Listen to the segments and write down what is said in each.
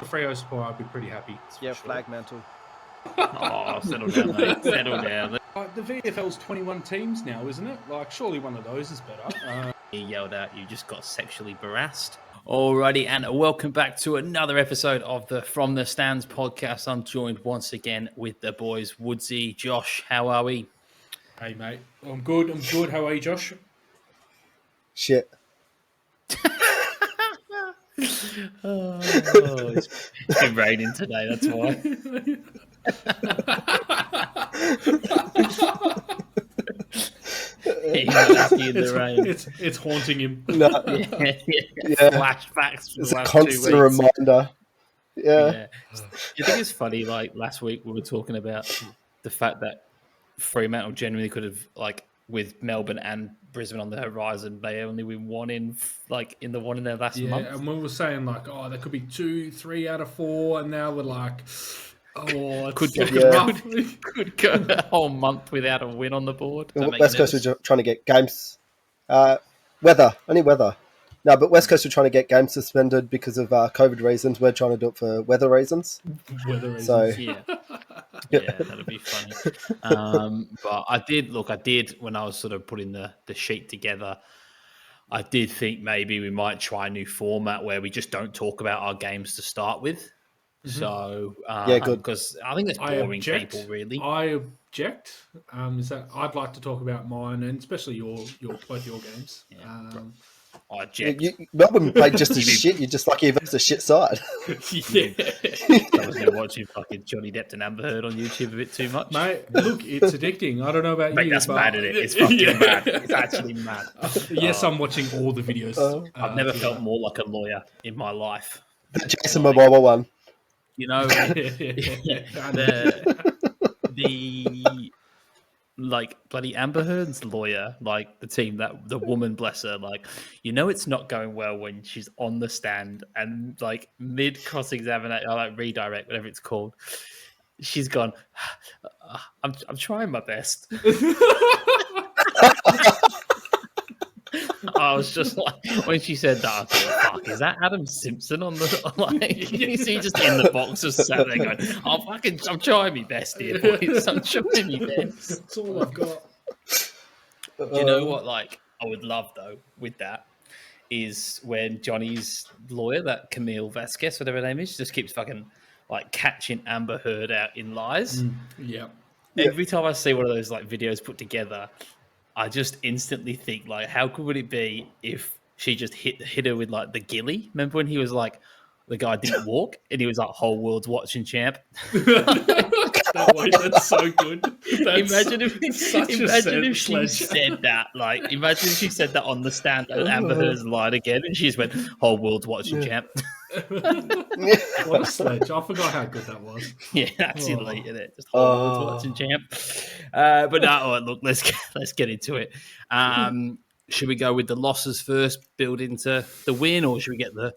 Freo supporter, I'd be pretty happy. Yeah, flag mantle. Oh, settle down, mate. Settle down. The VFL's 21 teams now, isn't it? Like, surely one of those is better. He yelled out, "You just got sexually harassed." Alrighty, and welcome back to another episode of the From the Stands podcast. I'm joined once again with the boys, Woodsy, Josh. How are we? Hey, mate. I'm good. How are you, Josh? Shit. It's been raining today, that's why. He's happy in the rain. It's haunting him. No. Yeah. Flashbacks. It's a constant reminder. Yeah. You think it's funny? Like last week, we were talking about the fact that Fremantle genuinely could have, like, with Melbourne and Brisbane on the horizon, they only win one in the one in their last month. And we were saying like, oh, there could be 2, 3 out of 4, and now we're like, oh, could go a whole month without a win on the board. West Coast were trying to get games. Only weather. No, but West Coast were trying to get games suspended because of COVID reasons. We're trying to do it for weather reasons. So, yeah, that'd be funny. But I did when I was sort of putting the sheet together, I did think maybe we might try a new format where we just don't talk about our games to start with. Mm-hmm. So, good. Because I think that's boring people, really. I object. Is that I'd like to talk about mine and especially both your games. Yeah, I object. Melbourne played just as shit. You're just lucky if it's a shit side. Yeah. I was watching fucking Johnny Depp and Amber Heard on YouTube a bit too much. Mate, look, it's addicting. I don't know about you. That's mad, isn't it? It's fucking mad. It's actually mad. Yes, I'm watching all the videos. I've never felt more like a lawyer in my life. The Jason Momoa one. You know, the like bloody Amber Heard's lawyer, like the team, that the woman, bless her, like, you know, it's not going well when she's on the stand and like mid cross examination, or like redirect, whatever it's called. She's gone, I'm trying my best. I was just like, when she said that, I thought, fuck, is that Adam Simpson on the, like, is he just in the box just sat there going, I'm trying my best here, boys. I'm trying my best. That's all I've got. Do you know what, like, I would love, though, with that, is when Johnny's lawyer, that Camille Vasquez, whatever her name is, just keeps fucking, like, catching Amber Heard out in lies. Yeah. Every time I see one of those, like, videos put together, I just instantly think, like, how good would it be if she just hit her with, like, the ghillie? Remember when he was like, the guy didn't walk and he was like, whole world's watching champ? That's so good. Imagine if she said that. Like, imagine if she said that on the stand and Amber Heard's lied again and she just went, whole world's watching champ. What a sledge. I forgot how good that was. Yeah, that's elite, isn't it? Just whole world's watching champ. But no, look, let's get into it. Should we go with the losses first, build into the win, or should we get the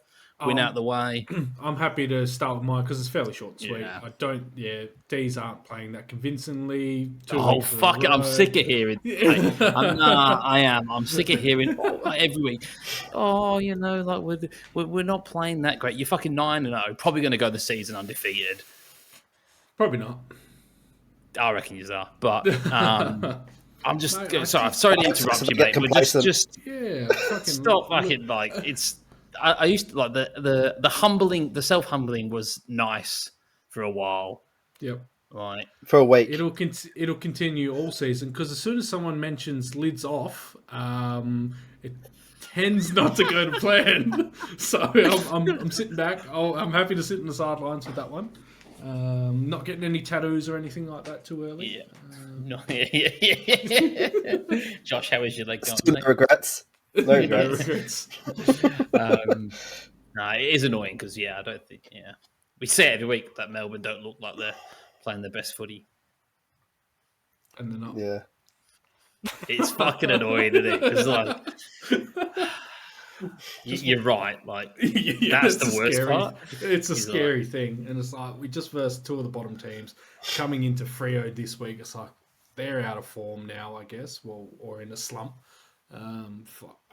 win out the way? I'm happy to start with mine because it's fairly short and sweet. D's aren't playing that convincingly. Fuck it. I'm sick of hearing. I am. I'm sick of hearing every week. Oh, you know, like we're not playing that great. You're fucking 9-0. Probably going to go the season undefeated. Probably not. I reckon you are. But I'm just sorry to interrupt you, mate. But just stop fucking like it's. I used to like the humbling, the self-humbling was nice for a while. Yep. Right. For a week. It'll continue all season because as soon as someone mentions lids off, it tends not to go to plan. So I'm sitting back. I'm happy to sit in the sidelines with that one. Not getting any tattoos or anything like that too early. Yeah. Josh, how is your leg going? Still no regrets. No regrets. No, it is annoying because I don't think we say it every week that Melbourne don't look like they're playing their best footy, and they're not. Yeah, it's fucking annoying, isn't it? Because like, you're right. Like that's the worst part. It's a scary thing, and it's like we just versed 2 of the bottom teams coming into Freo this week. It's like they're out of form now, I guess, or in a slump.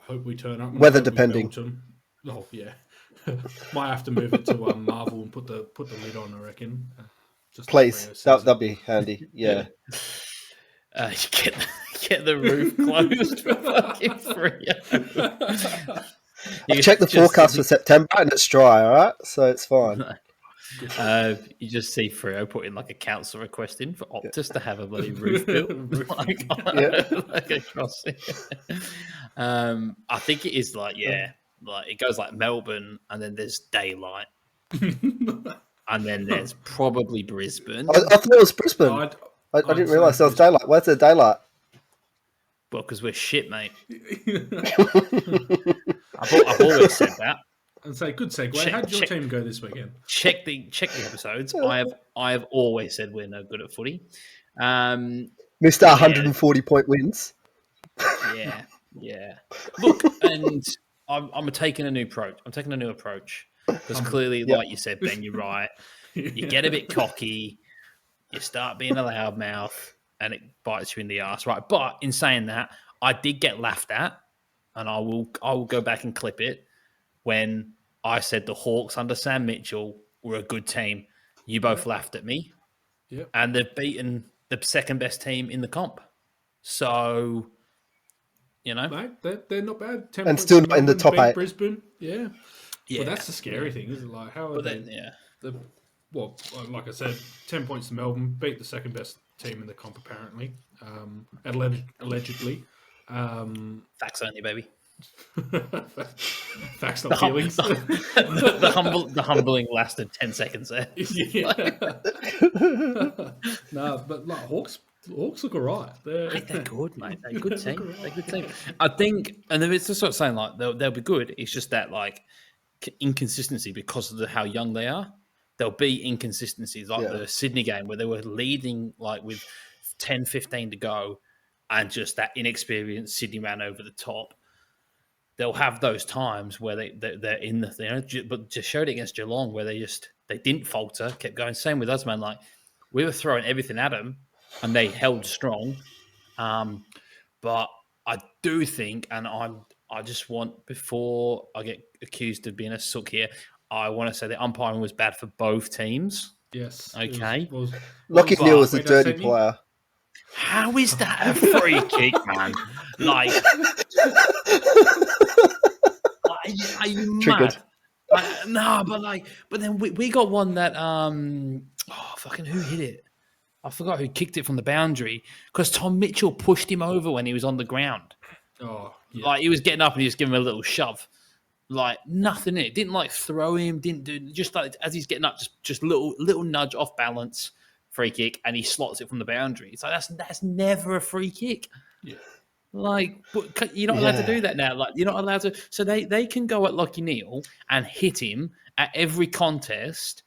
Hope we turn up. Weather depending. Oh yeah, Might have to move it to Marvel and put the lid on, I reckon. Just Please, like that'd be handy. Yeah. You get the roof closed for fucking free. I've checked the forecast for September and it's dry, all right? So it's fine. You just see Freo put in like a council request in for Optus to have a bloody roof built, like a crossing. I think it is like like it goes like Melbourne, and then there's daylight, and then there's probably Brisbane. I thought it was Brisbane. I didn't realise there was daylight. Where's the daylight? Well, because we're shit, mate. I've always said that. And say, good segue. How did your team go this weekend? Check the episodes. I have always said we're no good at footy. Missed our 140-point wins. Yeah. Look, and I'm taking a new approach. I'm taking a new approach because clearly, like you said, Ben, you're right. You get a bit cocky, you start being a loudmouth, and it bites you in the ass, right? But in saying that, I did get laughed at, and I will go back and clip it when I said the Hawks under Sam Mitchell were a good team. You both laughed at me, and they've beaten the second best team in the comp. So, mate, they're not bad. 10 and still not in the top 8. Brisbane, yeah. Well, that's the scary thing, isn't it? Like, how are they? Well, like I said, 10 points to Melbourne, beat the second best team in the comp, apparently, allegedly. Facts only, baby. Facts, not feelings. The humbling lasted 10 seconds there. No, but like Hawks look alright. They're good, mate. They're a good team. They're a good team. I think, and it's just sort of saying like they'll be good. It's just that like inconsistency because of how young they are. There'll be inconsistencies like the Sydney game where they were leading like with 10, 15 to go, and just that inexperienced Sydney ran over the top. They'll have those times where they're in the but just showed it against Geelong where they didn't falter, kept going. Same with us, man. Like we were throwing everything at them, and they held strong. But I do think, and I just want, before I get accused of being a sook here, I want to say the umpiring was bad for both teams. Yes. Okay. Lockie Neal was a dirty player. How is that a free kick, man? Like, are you Triggered. mad? But then we got one that fucking who hit it? I forgot who kicked it from the boundary because Tom Mitchell pushed him over when he was on the ground. Oh, yeah. Like he was getting up and he was giving him a little shove. Like nothing in it. Didn't like throw him, didn't do, just like as he's getting up, just little nudge off balance, free kick, and he slots it from the boundary. It's like that's never a free kick. Yeah. Like, but you're not allowed to do that now. Like, you're not allowed to. So they can go at Lockie Neal and hit him at every contest,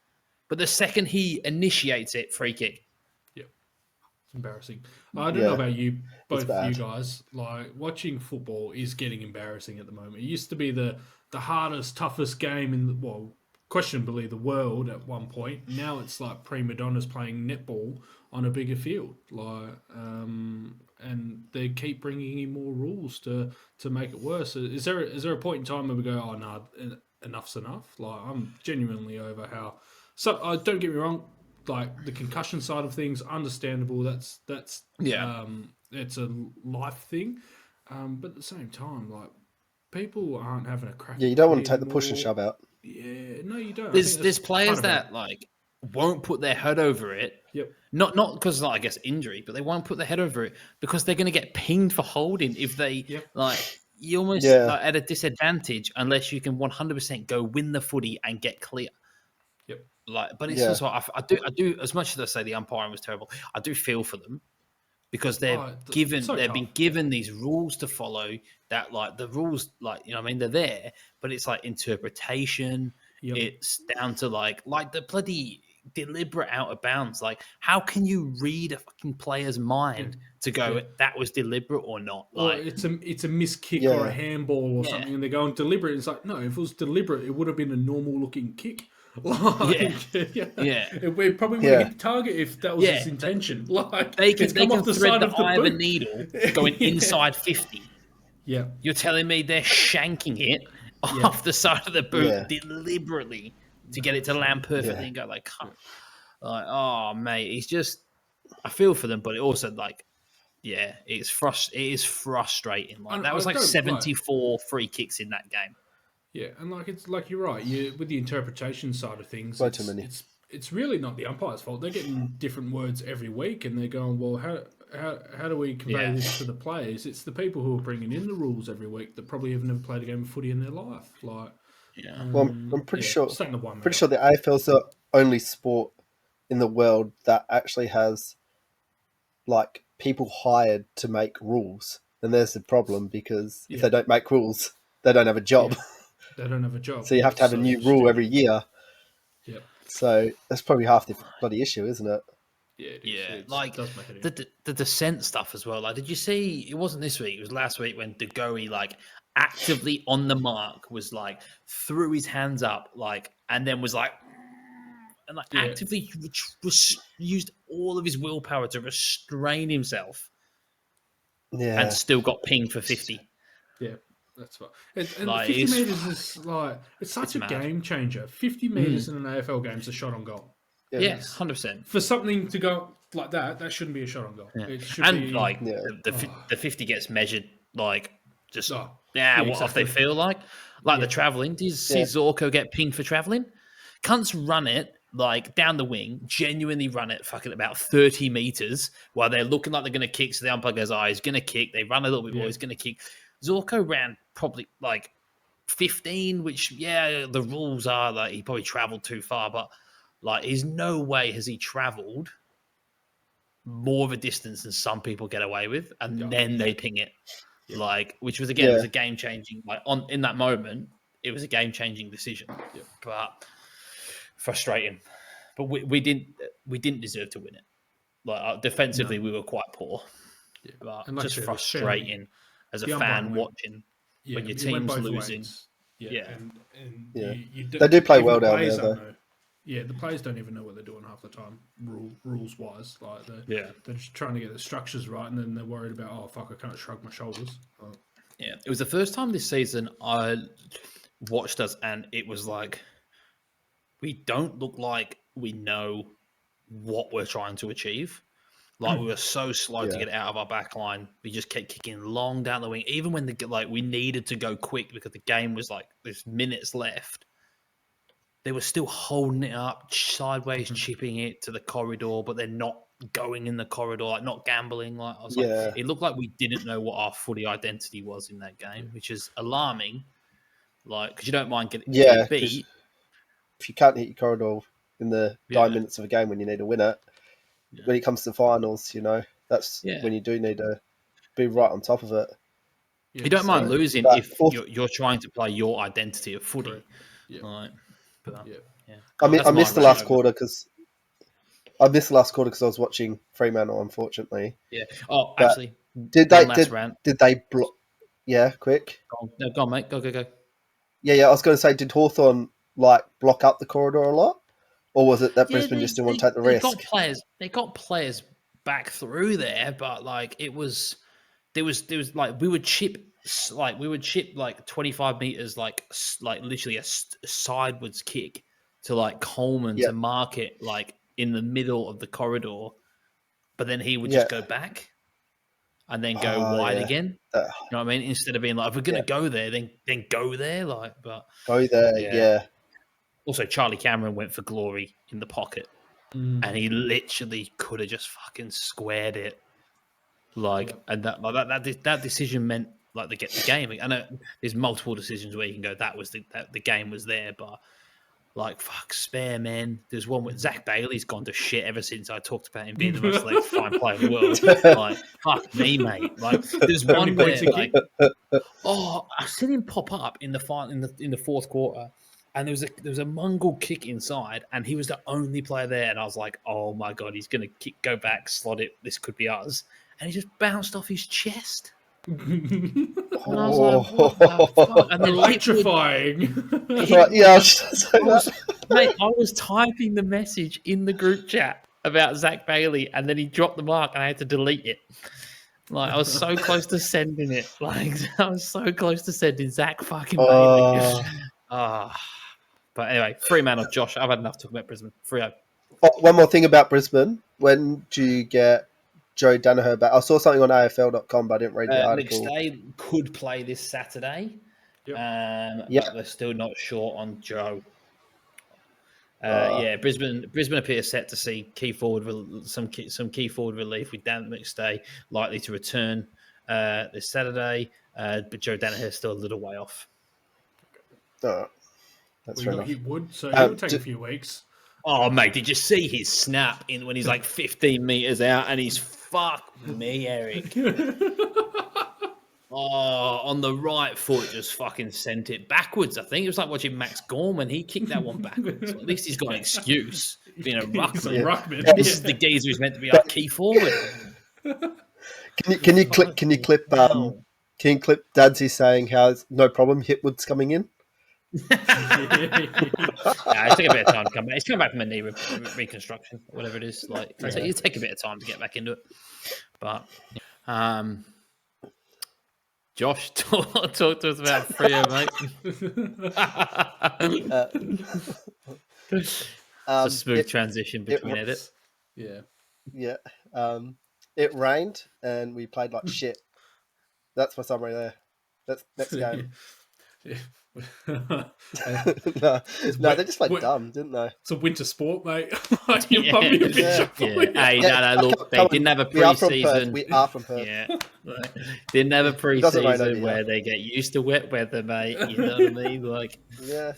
but the second he initiates it, free kick. Yeah, it's embarrassing. I don't know about you, both of you guys. Like, watching football is getting embarrassing at the moment. It used to be the hardest, toughest game in questionably the world at one point. Now it's like prima donnas playing netball on a bigger field. Like, and they keep bringing in more rules to make it worse. Is there a point in time where we go, oh no, enough's enough? Like, I'm genuinely over how. So don't get me wrong. Like the concussion side of things, understandable. That's it's a life thing. But at the same time, like people aren't having a crack. Yeah, you don't want to take the push and shove out. Yeah, no, you don't. There's players that like won't put their head over it. Yep. Not because I guess injury, but they won't put their head over it because they're going to get pinged for holding if they like. You almost like, at a disadvantage unless you can 100% go win the footy and get clear. Yep. Like, but it's also I do as much as I say the umpiring was terrible. I do feel for them because they've been given these rules to follow. That like the rules, like you know, what I mean, they're there, but it's like interpretation. Yep. It's down to like the bloody deliberate out of bounds. Like, how can you read a fucking player's mind to go that was deliberate or not? Like, or it's a missed kick or a handball or something, and they're going deliberate. It's like, no, if it was deliberate, it would have been a normal looking kick. Like, we probably would have hit the target if that was his intention. Like, they can thread the eye of a needle going inside 50. Yeah, you're telling me they're shanking it off the side of the boot Yeah. deliberately to get it to land perfectly and go like, "Huh." Like, oh mate, he's just. I feel for them, but it also like, yeah, it is frustrating. Like that was like 74 free kicks in that game. Yeah, and like it's like you're right. You with the interpretation side of things, Way too many. it's really not the umpire's fault. They're getting different words every week, and they're going, well, how do we convey this to the players? It's the people who are bringing in the rules every week that probably have never played a game of footy in their life. Like, Well, I'm pretty sure. starting to wind me Pretty up. sure the AFL's the only sport in the world that actually has like people hired to make rules. And there's the problem because if they don't make rules, they don't have a job. Yeah. They don't have a job. So you have to have a new rule every year. Yeah. So that's probably half the bloody issue, isn't it? Yeah, Yeah, like it does make it the descent stuff as well. Like, did you see? It wasn't this week; it was last week when Degoe like actively on the mark was like threw his hands up, like, and then was like, and like actively used all of his willpower to restrain himself, and still got pinged for 50. Yeah. That's right. And Like, 50 metres is like, it's such a mad. game changer. 50 metres in an AFL game is a shot on goal. Yeah, 100%. For something to go like that shouldn't be a shot on goal. Yeah. It should And be like the 50 gets measured like just what if exactly. they feel like the travelling. Did you see Zorko get pinged for travelling? Cunts run it like down the wing, genuinely run it fucking about 30 meters while they're looking like they're going to kick. So the umpire goes, "Oh, he's going to kick." They run a little bit more. He's going to kick. Zorko ran probably like 15, which the rules are like he probably travelled too far, but like there's no way has he travelled more of a distance than some people get away with, and then they ping it. Like, which was again, it was a game changing. Like in that moment, it was a game changing decision. But frustrating. But we didn't deserve to win it. Like defensively, we were quite poor. But And like just I said, frustrating as a fan watching when your team's losing. And you they do play even well the down players there, don't though. know. Yeah, the players don't even know what they're doing half the time, rules wise. Like they're just trying to get the structures right, and then they're worried about, oh fuck, I can't shrug my shoulders. Yeah, it was the first time this season I watched us, and it was like we don't look like we know what we're trying to achieve. Like we were so slow to get out of our back line. We just kept kicking long down the wing, even when we needed to go quick because the game was like there's minutes left. They were still holding it up sideways, chipping it to the corridor, but they're not going in the corridor, like not gambling. Like I was like, it looked like we didn't know what our footy identity was in that game, which is alarming. Like, because you don't mind getting beat. If you can't hit your corridor in the 9 minutes of a game when you need to win it, when it comes to finals, that's when you do need to be right on top of it. Yeah, you don't mind losing if you're trying to play your identity of footy. I missed the last quarter because I was watching Fremantle, unfortunately. Yeah. Oh, but actually, did they block? Yeah, quick. Go on, mate. Go. Yeah. I was going to say, did Hawthorn block up the corridor a lot, or was it that Brisbane just didn't want to take the risk? They got players back through there, but there was we would chip 25 meters, like literally a sideways kick to Coleman to mark it in the middle of the corridor, but then he would just go back and then go wide again. You know what I mean? Instead of being if we're gonna go there, then go there. But go there, Also, Charlie Cameron went for glory in the pocket, and he literally could have just fucking squared it. And that decision meant they get the game. I know there's multiple decisions where you can go that was the game was there, but fuck, spare man. There's one where Zach Bailey's gone to shit ever since I talked about him being the most fine player in the world. Fuck me, mate. There's one where I've seen him pop up in the fourth quarter. And there was a Mongol kick inside, and he was the only player there. And I was like, "Oh my god, he's going to go back, slot it. This could be us." And he just bounced off his chest. And I was like, "What the fuck?" And then electrifying. Mate, I was typing the message in the group chat about Zach Bailey, and then he dropped the mark, and I had to delete it. Like, I was so close to sending it. Like, I was so close to sending Zach fucking Bailey. But anyway, 3-man off Josh. I've had enough talking about Brisbane. 3-0. Oh, one more thing about Brisbane. When do you get Joe Danaher back? I saw something on AFL.com, but I didn't read the article. McStay could play this Saturday, Yep. but they're still not sure on Joe. Brisbane appear set to see some key forward relief with Dan McStay likely to return this Saturday, but Joe Danaher is still a little way off. That's fair enough. He would, so it would take a few weeks. Oh, mate, did you see his snap when he's like 15 metres out and he's fuck me, Eric. On the right foot, just fucking sent it backwards. I think it was like watching Max Gorman. He kicked that one backwards. At least he's got an excuse being a ruckman. This is the geezer who's meant to be our key forward. Can you clip Dadsy saying how it's no problem Hitwood's coming in? It's taking a bit of time to come back. He's coming back from a knee reconstruction, whatever it is. Like, it'll take a bit of time to get back into it. But Josh, talk to us about Freo, mate. It's a smooth transition between edit. Yeah. It rained and we played like shit. That's my summary there. That's next game. No, they just played dumb, didn't they? It's a winter sport, mate. Hey, no, look, they didn't have a pre-season. We are from Perth. Yeah, didn't have a pre-season where they get used to wet weather, mate. You know what I mean? Like, yeah.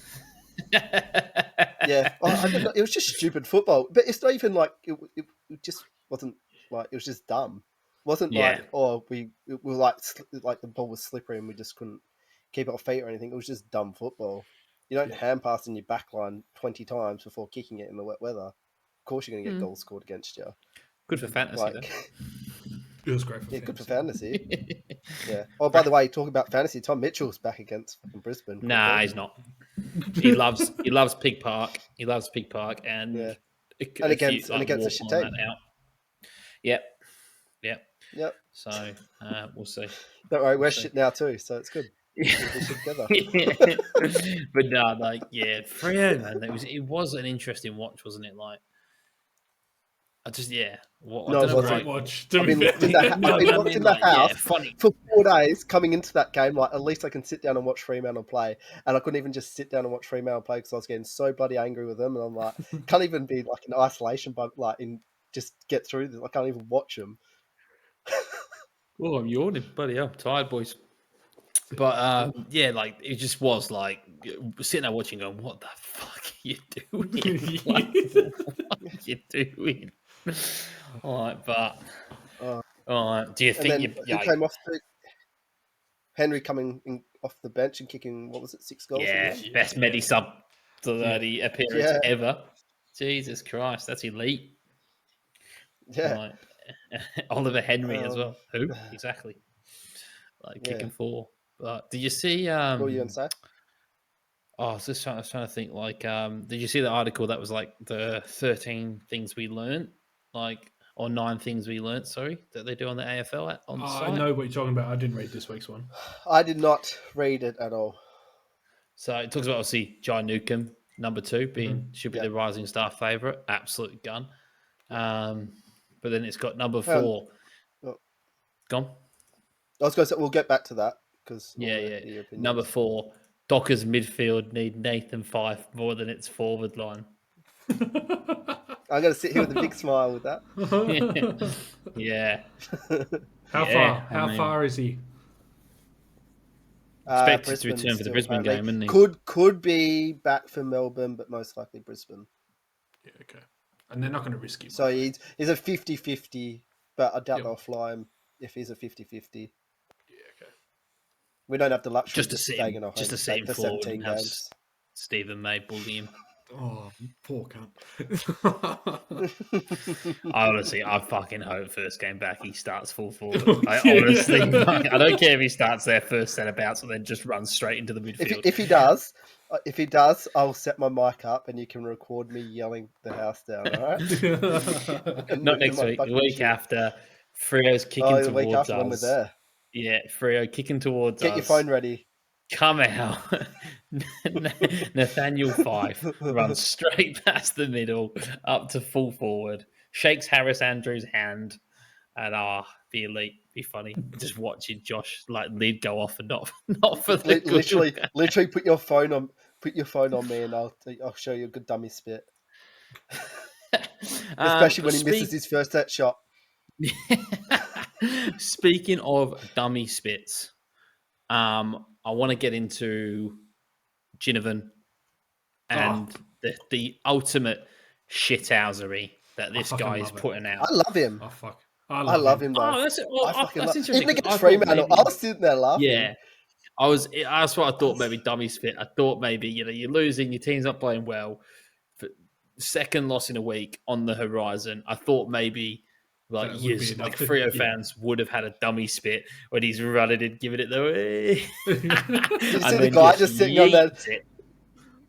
I don't know. It was just stupid football, but it's not even like it just wasn't like it was just dumb. It wasn't like we were like the ball was slippery and we just couldn't keep it off feet or anything. It was just dumb football. You don't hand pass in your back line 20 times before kicking it in the wet weather. Of course you're going to get goals scored against you. Good for fantasy, though. It was great for fantasy. Good for fantasy. Yeah. Oh, by the way, talking about fantasy, Tom Mitchell's back against Brisbane. Nah, he's not. He loves Pig Park. He loves Pig Park and against a shit team. Yep. So we'll see. Don't worry, we're shit now too, so it's good. But no, Freo, man, it was an interesting watch, wasn't it? Like, I don't know. Watch. I've been watching the house for 4 days coming into that game. Like, at least I can sit down and watch Fremantle play, and I couldn't even just sit down and watch Fremantle play because I was getting so bloody angry with them, and I'm like, can't even be like in isolation, but like just get through this. I can't even watch them. Oh, I'm yawning, buddy. I'm tired, boys. But it just was like sitting there watching, going, "What the fuck are you doing? What are you doing?" All right, but do you think you came off? Henry coming off the bench and kicking 6 goals? Yeah, best Medi sub appearance ever. Jesus Christ, that's elite. Yeah, right. Oliver Henry as well. Who exactly? Like kicking 4. But did you see? What were you gonna say? I was trying to think. Like, did you see the article that was like the 13 things we learned, or 9 things we learned? Sorry, that they do on the AFL on the site. I know what you're talking about. I didn't read this week's one. I did not read it at all. So it talks about obviously Jai Newcomb, number 2, should be the rising star favourite, absolute gun. But then it's got number 4. Gone. I was going to say we'll get back to that because number 4, Dockers midfield need Nathan Fyfe more than its forward line. I'm going to sit here with a big smile with that. Yeah. How far is he? Expected to return for the Brisbane game, isn't he? Could be back for Melbourne, but most likely Brisbane. Yeah, okay. And they're not going to risk him. So he's a 50-50, but I doubt they'll fly him if he's a 50-50. Yeah, okay. We don't have the luxury just to see him for forward 17 and have games. Stephen May bully him. Oh, poor cunt. I fucking hope first game back he starts full forward. I honestly, I don't care if he starts their first set of bouts and then just runs straight into the midfield. If he does, I'll set my mic up and you can record me yelling the house down. All right? Not next week. The week after, Frio's kicking Oh, the week towards after when we're us. there. Yeah, Frio kicking towards Get us. your phone ready. Come out. Nathaniel Fife runs straight past the middle, up to full forward, shakes Harris Andrews' hand, and be elite, be funny. Just watching Josh like lid go off and not for the Literally put your phone on me and I'll show you a good dummy spit. Especially when he misses his first set shot. Speaking of dummy spits, I want to get into Ginnivan and the ultimate shithousery that this guy is putting out. I love him. Oh, fuck. I love him though. Oh, that's interesting. Even against Fremantle, I was sitting there laughing. Yeah, that's what I thought. Maybe dummy spit. I thought maybe you're losing. Your team's not playing well. Second loss in a week on the horizon. I thought maybe like Freo fans would have had a dummy spit when he's running and giving it the way. You see the guy just sitting on that.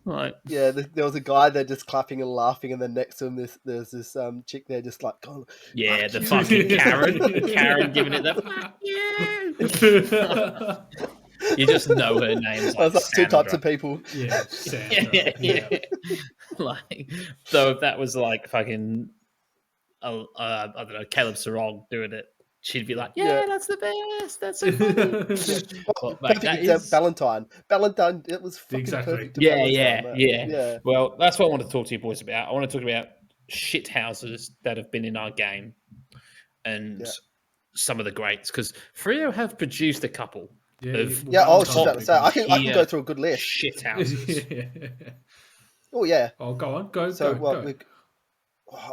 Like, yeah, there was a guy there just clapping and laughing, and then next to him, there's this chick there just like, oh, yeah, the fucking Karen giving it the fuck yeah. You just know her name's like that's two types of people. Yeah, Sandra. yeah. Like, so if that was like fucking, I don't know, Caleb Sarong doing it, she'd be like, yeah. That's the best. That's so funny. Well, perfect example, Valentine. Valentine, it was fucking perfect. Yeah. Well, that's what I want to talk to you boys about. I want to talk about shit houses that have been in our game and some of the greats, because Freo have produced a couple. I was just about to say, I can go through a good list. Shit houses. Oh yeah. Oh, go on. Go.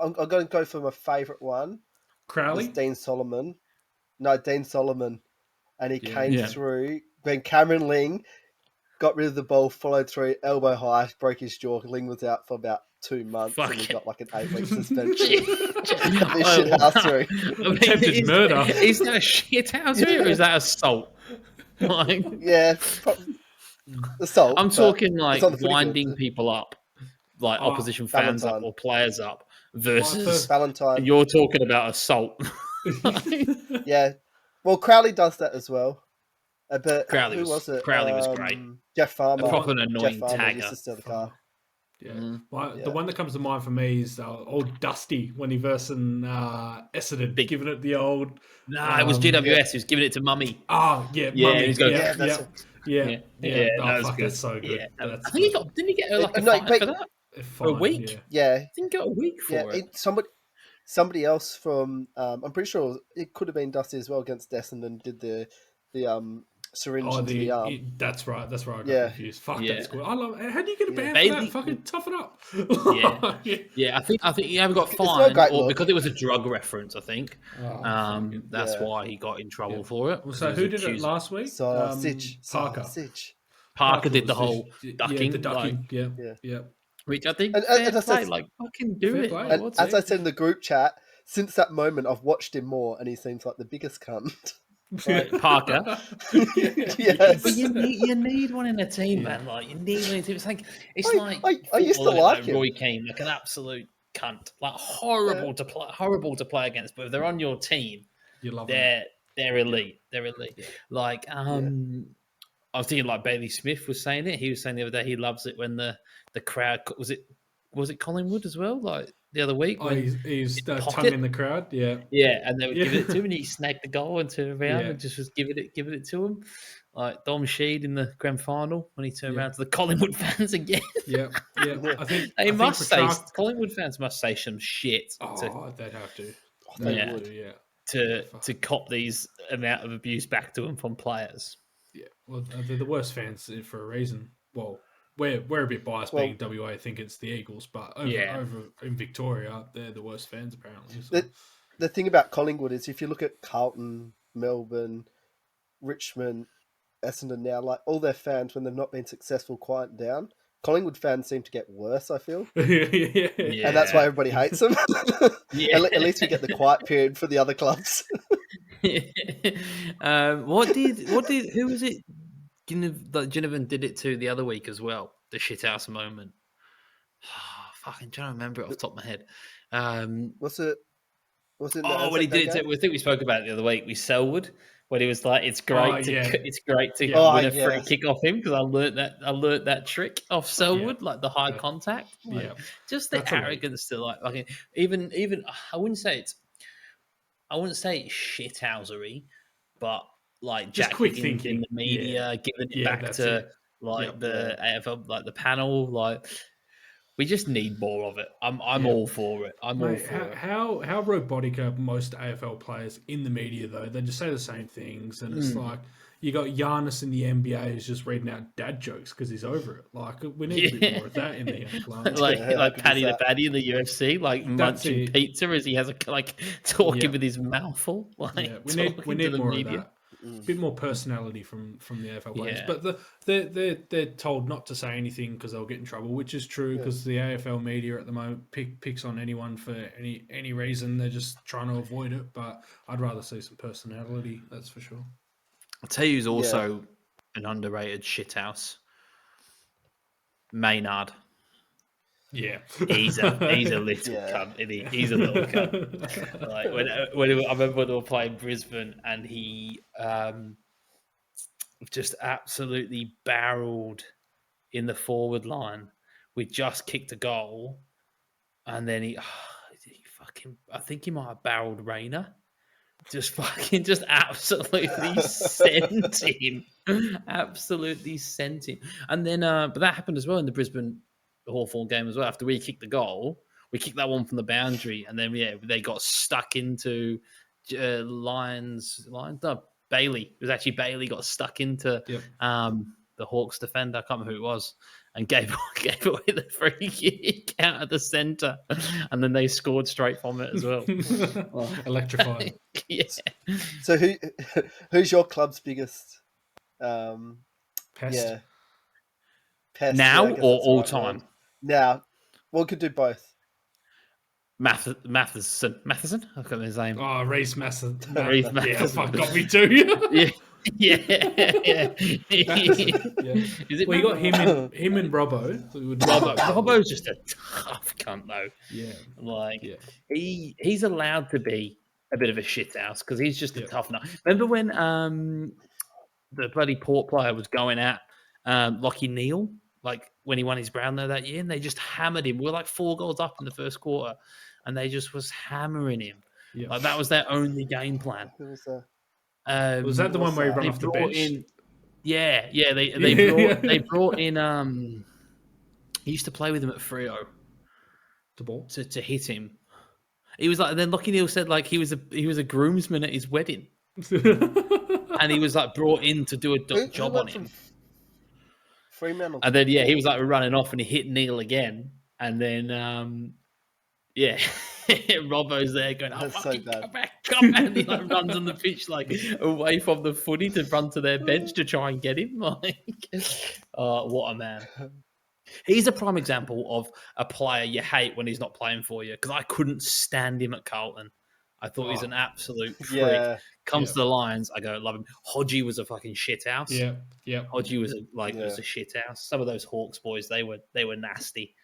I'm going to go for my favourite one. Crowley? Dean Solomon. No, Dean Solomon. And he came through when Cameron Ling got rid of the ball, followed through, elbow high, broke his jaw. Ling was out for about 2 months and he got like an 8-week suspension. This shit house through. Attempted murder. Is that a shit house or is that assault? Like, assault. I'm talking like winding people up, like opposition fans up or players up, versus Valentine. You're talking about assault. Yeah. Well, Crowley does that as well. But Crowley was great. Jeff Farmer. A proper annoying tagger. Used to steal the car. Yeah. The one that comes to mind for me is old Dusty when he versus Essendon, giving it the old. Nah, it was GWS who's giving it to Mummy. Oh yeah, yeah, Mummy. He's going, That's good. That's so good. Yeah. I think didn't he get like a fine for that? For a week? Yeah. Didn't get a week for it. Somebody else from I'm pretty sure it could have been Dusty as well against Essendon did the syringe into the arm. That's right. I got confused. Fuck, that's good. I love it. How do you get a ban for that? Fucking tough it up. I think he either got fined or because it was a drug reference, I think. That's why he got in trouble for it. So who did it last week? Parker. Parker did the whole ducking. The ducking. Yeah. Which I think fucking do it. As I said in the group chat, since that moment I've watched him more and he seems like the biggest cunt. Right, Parker. Yes. But you need one in a team, man. Like you need one in a team. It's like I used to like him. Roy Keane, like an absolute cunt, like horrible to play against. But if they're on your team, you love they're elite. They're elite. Like I was thinking like Bailey Smith was saying it. He was saying the other day he loves it when the crowd was it Collingwood as well, like the other week. He's tongue in the crowd, and they would give it to him, and he snagged the goal and turned around and just was giving it to him, like Dom Sheed in the grand final when he turned around to the Collingwood fans again. I think Collingwood fans must say some shit. They'd have to. They would, to cop these amount of abuse back to them from players. Yeah, well, they're the worst fans for a reason. Well, we're a bit biased being WA. I think it's the Eagles, but over in Victoria, they're the worst fans apparently. So. The thing about Collingwood is if you look at Carlton, Melbourne, Richmond, Essendon now, like all their fans when they've not been successful quiet down. Collingwood fans seem to get worse, I feel. And that's why everybody hates them. At least we get the quiet period for the other clubs. Who was it? Ginnivan did it to the other week as well. The shithouse moment. Fucking trying to remember it off the top of my head. Was it Was it in the Oh, when he Anzac did Day it, game? I think we spoke about it the other week. We Selwood, when he was like, "It's Oh, great to, yeah. it's great to Yeah. win Oh, a free yeah. kick off him because I learnt that trick off Selwood, like the high Yeah. contact, like, Yeah. just the That's elite. arrogance to like even I wouldn't say it's shithousery, but like Just Jack quick Higgins in thinking. the media, giving it Yeah, back that's to it. like Yep. the AFL, like the panel, like we just need more of it. I'm Yeah. all for it. I'm all Mate, for it. how robotic are most AFL players in the media though? They just say the same things, and it's like you got Giannis in the NBA who's just reading out dad jokes because he's over it. Like we need a bit more of that in the NFL. like Yeah, like how good is Paddy the that? Baddy in the UFC, like That's munching it. pizza as he has a like talking Yeah. with his mouth full, Yeah, like we talking to need the more of media. that. Bit more personality from the AFL players, Yeah. but they're told not to say anything because they'll get in trouble, which is true because the AFL media at the moment picks on anyone for any reason. They're just trying to avoid it. But I'd rather see some personality. That's for sure. I'll tell you who's Yeah. also an underrated shithouse. Maynard. Yeah, He's a little Yeah. cunt. Isn't he? He's a little cunt. Like I remember when they were playing Brisbane, and he just absolutely barreled in the forward line. We just kicked a goal, and then he fucking. I think he might have barreled Rayner. Just absolutely sent him. Absolutely sent him. And then, but that happened as well in the Brisbane Hawthorn game as well. After we kicked the goal, we kicked that one from the boundary, and then they got stuck into Lions. No, Bailey. It was actually Bailey got stuck into Yep. the Hawks defender. I can't remember who it was, and gave away the free kick out of the centre, and then they scored straight from it as well. Electrified. Yeah. So who's your club's biggest Pest. pest? Now I guess or that's the all right time? word. Now. Well, we could do both. Matheson. I got his name. Oh, Reece Matheson. Reece Yeah, Matheson. fuck, got me too. Yeah. Matheson. Yeah. Is it Well, you got him and Robbo. Robbo's just a tough cunt though. Yeah. Like Yeah. he's allowed to be a bit of a shithouse because he's just a Yeah. tough nut. Remember when the bloody Port player was going at Lockie Neal, like when he won his Brownlow that year, and they just hammered him. We were like 4 goals up in the first quarter, and they just was hammering him. Yeah. Like that was their only game plan. Who was that? Was that the one where he ran they off the brought bench? in? Yeah. They brought in. He used to play with him at Freo The ball. to hit him. He was like, and then Lockie Neal said like he was a groomsman at his wedding, and he was like brought in to do a job on him. Fremantle. And then he was like running off, and he hit Neal again, and then Robbo's there going, "Oh, That's so fucking bad. come back!" And he like runs on the pitch like away from the footy to run to their bench to try and get him. Like, what a man! He's a prime example of a player you hate when he's not playing for you. Because I couldn't stand him at Carlton. I thought he's an absolute freak. Yeah. Comes to the Lions, I go love him. Hodgie was a fucking shithouse. Yeah. Hodgie was was a shithouse. Some of those Hawks boys, they were nasty.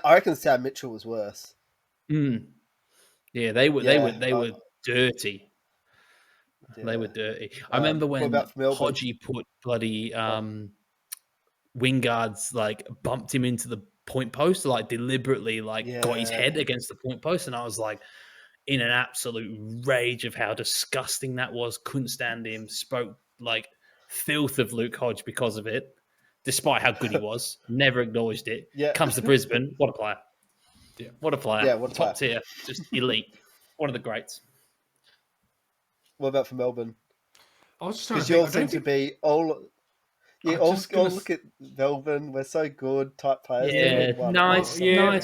I reckon Sam Mitchell was worse. Yeah, they were dirty. Yeah. They were dirty. I remember when Hodgie put bloody Wingards like bumped him into the point post, like deliberately got his head against the point post, and I was like in an absolute rage of how disgusting that was. Couldn't stand him. Spoke like filth of Luke Hodge because of it, despite how good he was. Never acknowledged it. Yeah. Comes to Brisbane, what a player. Yeah. What a player. Yeah, what a Top player. tier, just elite. One of the greats. What about for Melbourne? I was just trying Because to you all think. seem to be all. Yeah, all look at Melbourne. We're so good type players. Yeah, nice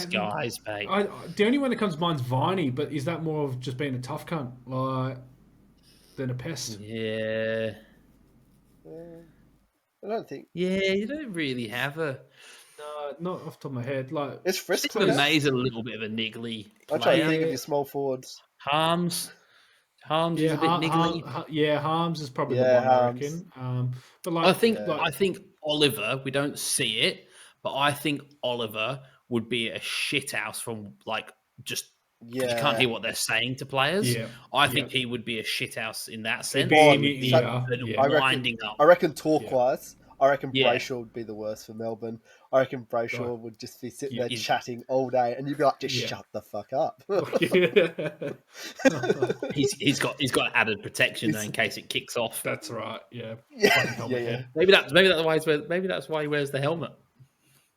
guys, mate. The only one that comes to mind is Viney, but is that more of just being a tough cunt, like, than a pest? Yeah. I don't think. Yeah, you don't really have a. No, not off the top of my head. Like, It's Frisk. Stephen May's a little bit of a niggly I'm trying to player. think of your small forwards. Harms is a bit niggly. Harms is probably the one I reckon. But like, I think Oliver. We don't see it, but I think Oliver would be a shithouse from like just because you can't hear what they're saying to players. Yeah. I think he would be a shithouse in that sense. be He in would your be ear, yeah. winding up. I reckon talk-wise, I reckon Yeah. Brayshaw would be the worst for Melbourne. I reckon Brayshaw Oh. would just be sitting there He's- chatting all day, and you'd be like, just Yeah. shut the fuck up. He's got added protection though, in case it kicks off. That's right. Yeah. Yeah. Maybe that's why he wears the helmet.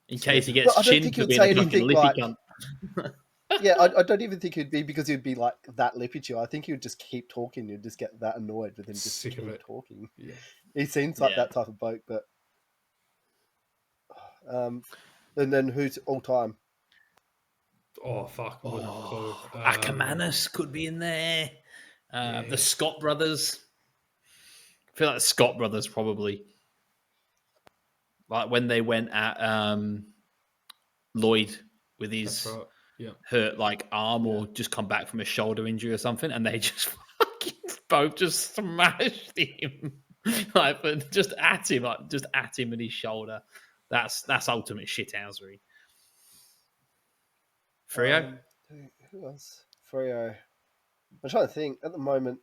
In case he gets But I don't chinned think for he'd being say a fucking anything lippy like- cunt. Yeah, I don't even think it'd be because he'd be like that lippy to you. I think he would just keep talking. You'd just get that annoyed with him just Sick of keep it. talking. Yeah. He seems like Yeah. that type of bloke, but and then who's all time? Oh fuck! I wouldn't have a clue. Ackermanis could be in there. The Scott brothers. I feel like the Scott brothers probably. Like when they went at Lloyd with his That's right. Yeah. hurt like arm or just come back from a shoulder injury or something, and they just fucking both just smashed him. Like, but just at him in his shoulder. That's ultimate shithousery. Freo? Who else? Freo. I'm trying to think. At the moment,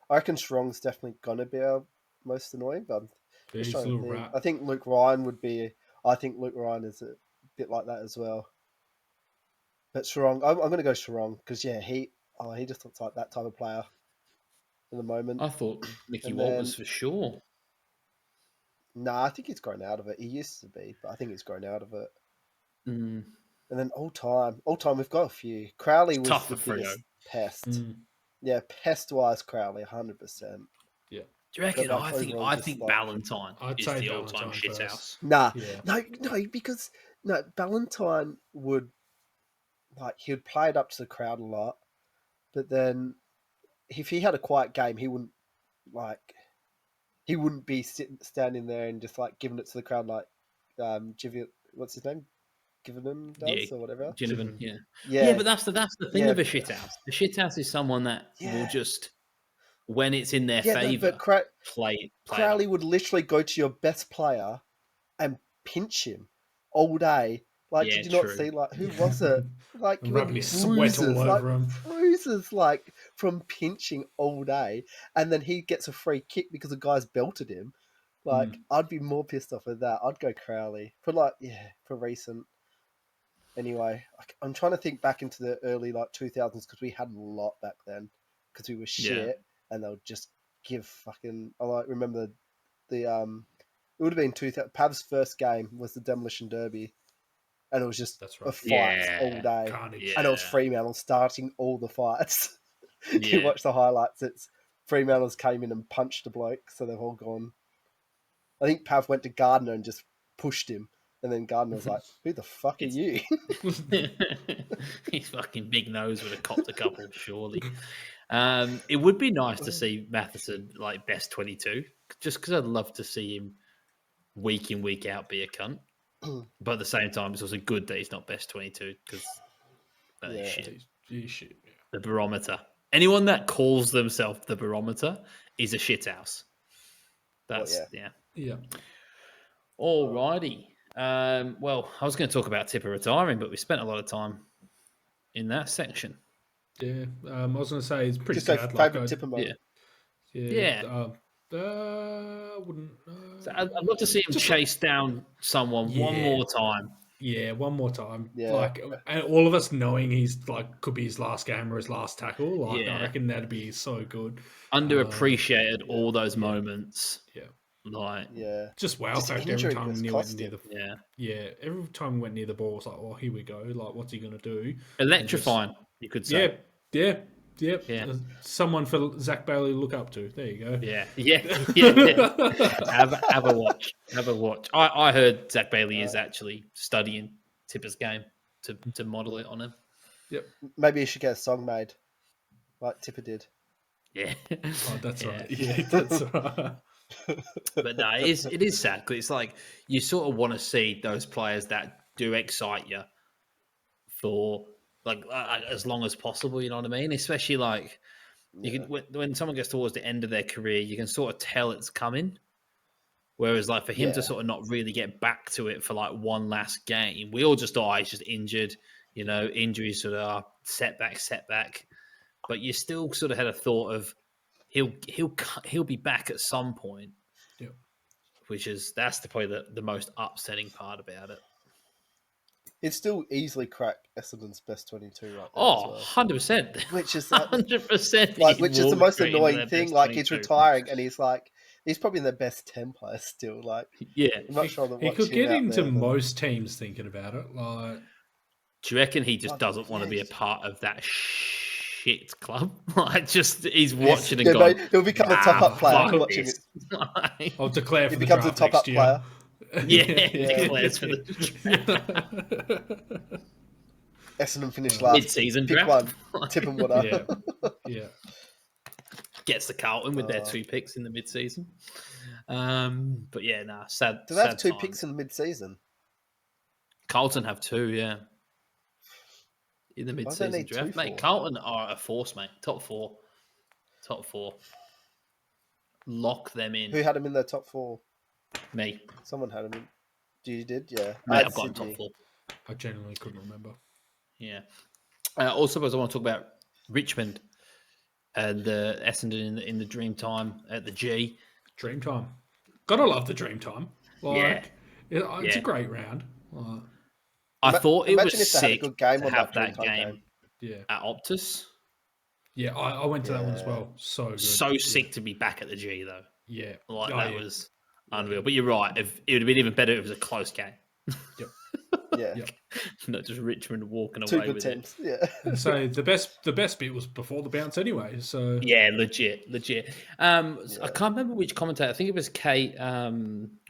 I reckon Strong's definitely gonna be our most annoying, but I'm He's just a trying to little think. rat. I think Luke Ryan would be. I think Luke Ryan is a bit like that as well. But Strong, I'm going to go Strong because he just looks like that type of player at the moment. I thought Nicky And Walters then- for sure. Nah, I think he's grown out of it. He used to be, but I think he's grown out of it. Mm. And then all time, we've got a few. Crowley was Tough the for Freo. biggest pest. Mm. Yeah, pest-wise, Crowley, 100%. Yeah. Do you reckon? But I overall, just think like- Ballantyne I'd is say the all-time Ballantyne shithouse. first. Nah, Yeah. no, because Ballantyne would he would play it up to the crowd a lot, but then if he had a quiet game, he wouldn't be standing there and just giving it to the crowd like what's his name, Givenen does or whatever. Ginnivan, yeah. Yeah, Yeah, but that's the thing Yeah. of a shithouse. The shithouse is someone that Yeah. will just, when it's in their yeah, no, favour, but play it Crowley up. would literally go to your best player and pinch him all day. Yeah, did you not true. see who was it? And rubbing his sweat all over him. Bruises from pinching all day, and then he gets a free kick because the guy's belted him. I'd be more pissed off at that. I'd go Crowley for recent. Anyway, I'm trying to think back into the early 2000s because we had a lot back then because we were shit, and they'll just give fucking. I remember the it would have been 2000. Pav's first game was the Demolition Derby, and it was just That's a right. fight all day, Carnage. and it was Fremantle starting all the fights. You Yeah. watch the highlights. It's Fremantle's came in and punched a bloke, so they've all gone. I think Pav went to Gardner and just pushed him, and then Gardner was like, "Who the fuck are you?" His fucking big nose would have copped a couple, surely. It would be nice to see Matheson best 22, just because I'd love to see him week in, week out be a cunt. But at the same time, it's also good that he's not best 22 because Yeah. He's shit. Yeah. the barometer. Anyone that calls themselves the barometer is a shithouse. That's yeah. Yeah. Alrighty. Well, I was going to talk about Tipper retiring, but we spent a lot of time in that section. Yeah. I was going to say it's pretty Just go sad. favourite Tipper moment. Yeah. Wouldn't. So I'd love to see him chase down someone one more time. Yeah, one more time. Yeah. And all of us knowing he's could be his last game or his last tackle. I Yeah. reckon that'd be so good. Underappreciated all those moments. Yeah. Yeah. Just wow Just factor every injury time was we went costing. near the every time we went near the ball, it's like, oh, here we go. What's he gonna do? Electrifying, you could say. Yeah. Yeah. Someone for Zach Bailey to look up to. There you go. Yeah. Have a watch. Have a watch. I heard Zach Bailey is actually studying Tipper's game to model it on him. Yep. Maybe you should get a song made, like Tipper did. Yeah. Oh, that's right. Yeah, that's right. But no, it is sad because it's you sort of want to see those players that do excite you for as long as possible. You know what I mean? Especially you can when someone gets towards the end of their career, you can sort of tell it's coming. Whereas for him to sort of not really get back to it for one last game, we all just thought he's just injured. You know, injuries sort of setback, but you still sort of had a thought of he'll be back at some point. Yeah. That's probably the most upsetting part about it. It's still easily crack Essendon's best 22 right now Oh, as 100%. well. Which is like, 100%. which is the most annoying thing. Like, he's retiring and he's probably in their best 10 players still. Like, yeah, I'm not sure he could get into most teams thinking about it. Like, do you reckon he just doesn't want to be a part of that shit club? Like, just he's watching and going, he'll become a top-up player watching this. it. I'll declare for He the becomes a draft top-up next year. player. Yeah, declares for the Essendon finished last. Mid-season Pick draft. one. Tip and water. Yeah. Gets the Carlton with their 2 picks in the mid-season. But yeah, sad. Do they have sad 2 times. picks in the mid-season? Carlton have 2, yeah. In the Why do they mid-season need draft, 2 mate. for? Carlton are a force, mate. Top four. Lock them in. Who had him in their top 4? Me. Someone had him in. You did? Yeah. Mate, I've got him top 4. I genuinely couldn't remember. Yeah. Also, I want to talk about Richmond and Essendon in the dream time at the G. Dream time. Gotta love the dream time. Like, it's a great round. I thought it was if they had a sick good game to on have that that game Yeah. at Optus. Yeah, I went to that one as well. So good. So sick to be back at the G, though. Yeah. That was unreal. But you're right. It would have been even better if it was a close game. Yep. Yeah. Yep. Not just Richmond walking 2 away good with teams. it. Yeah. And so the best bit was before the bounce anyway. So Yeah, legit. I can't remember which commentator. I think it was Kate.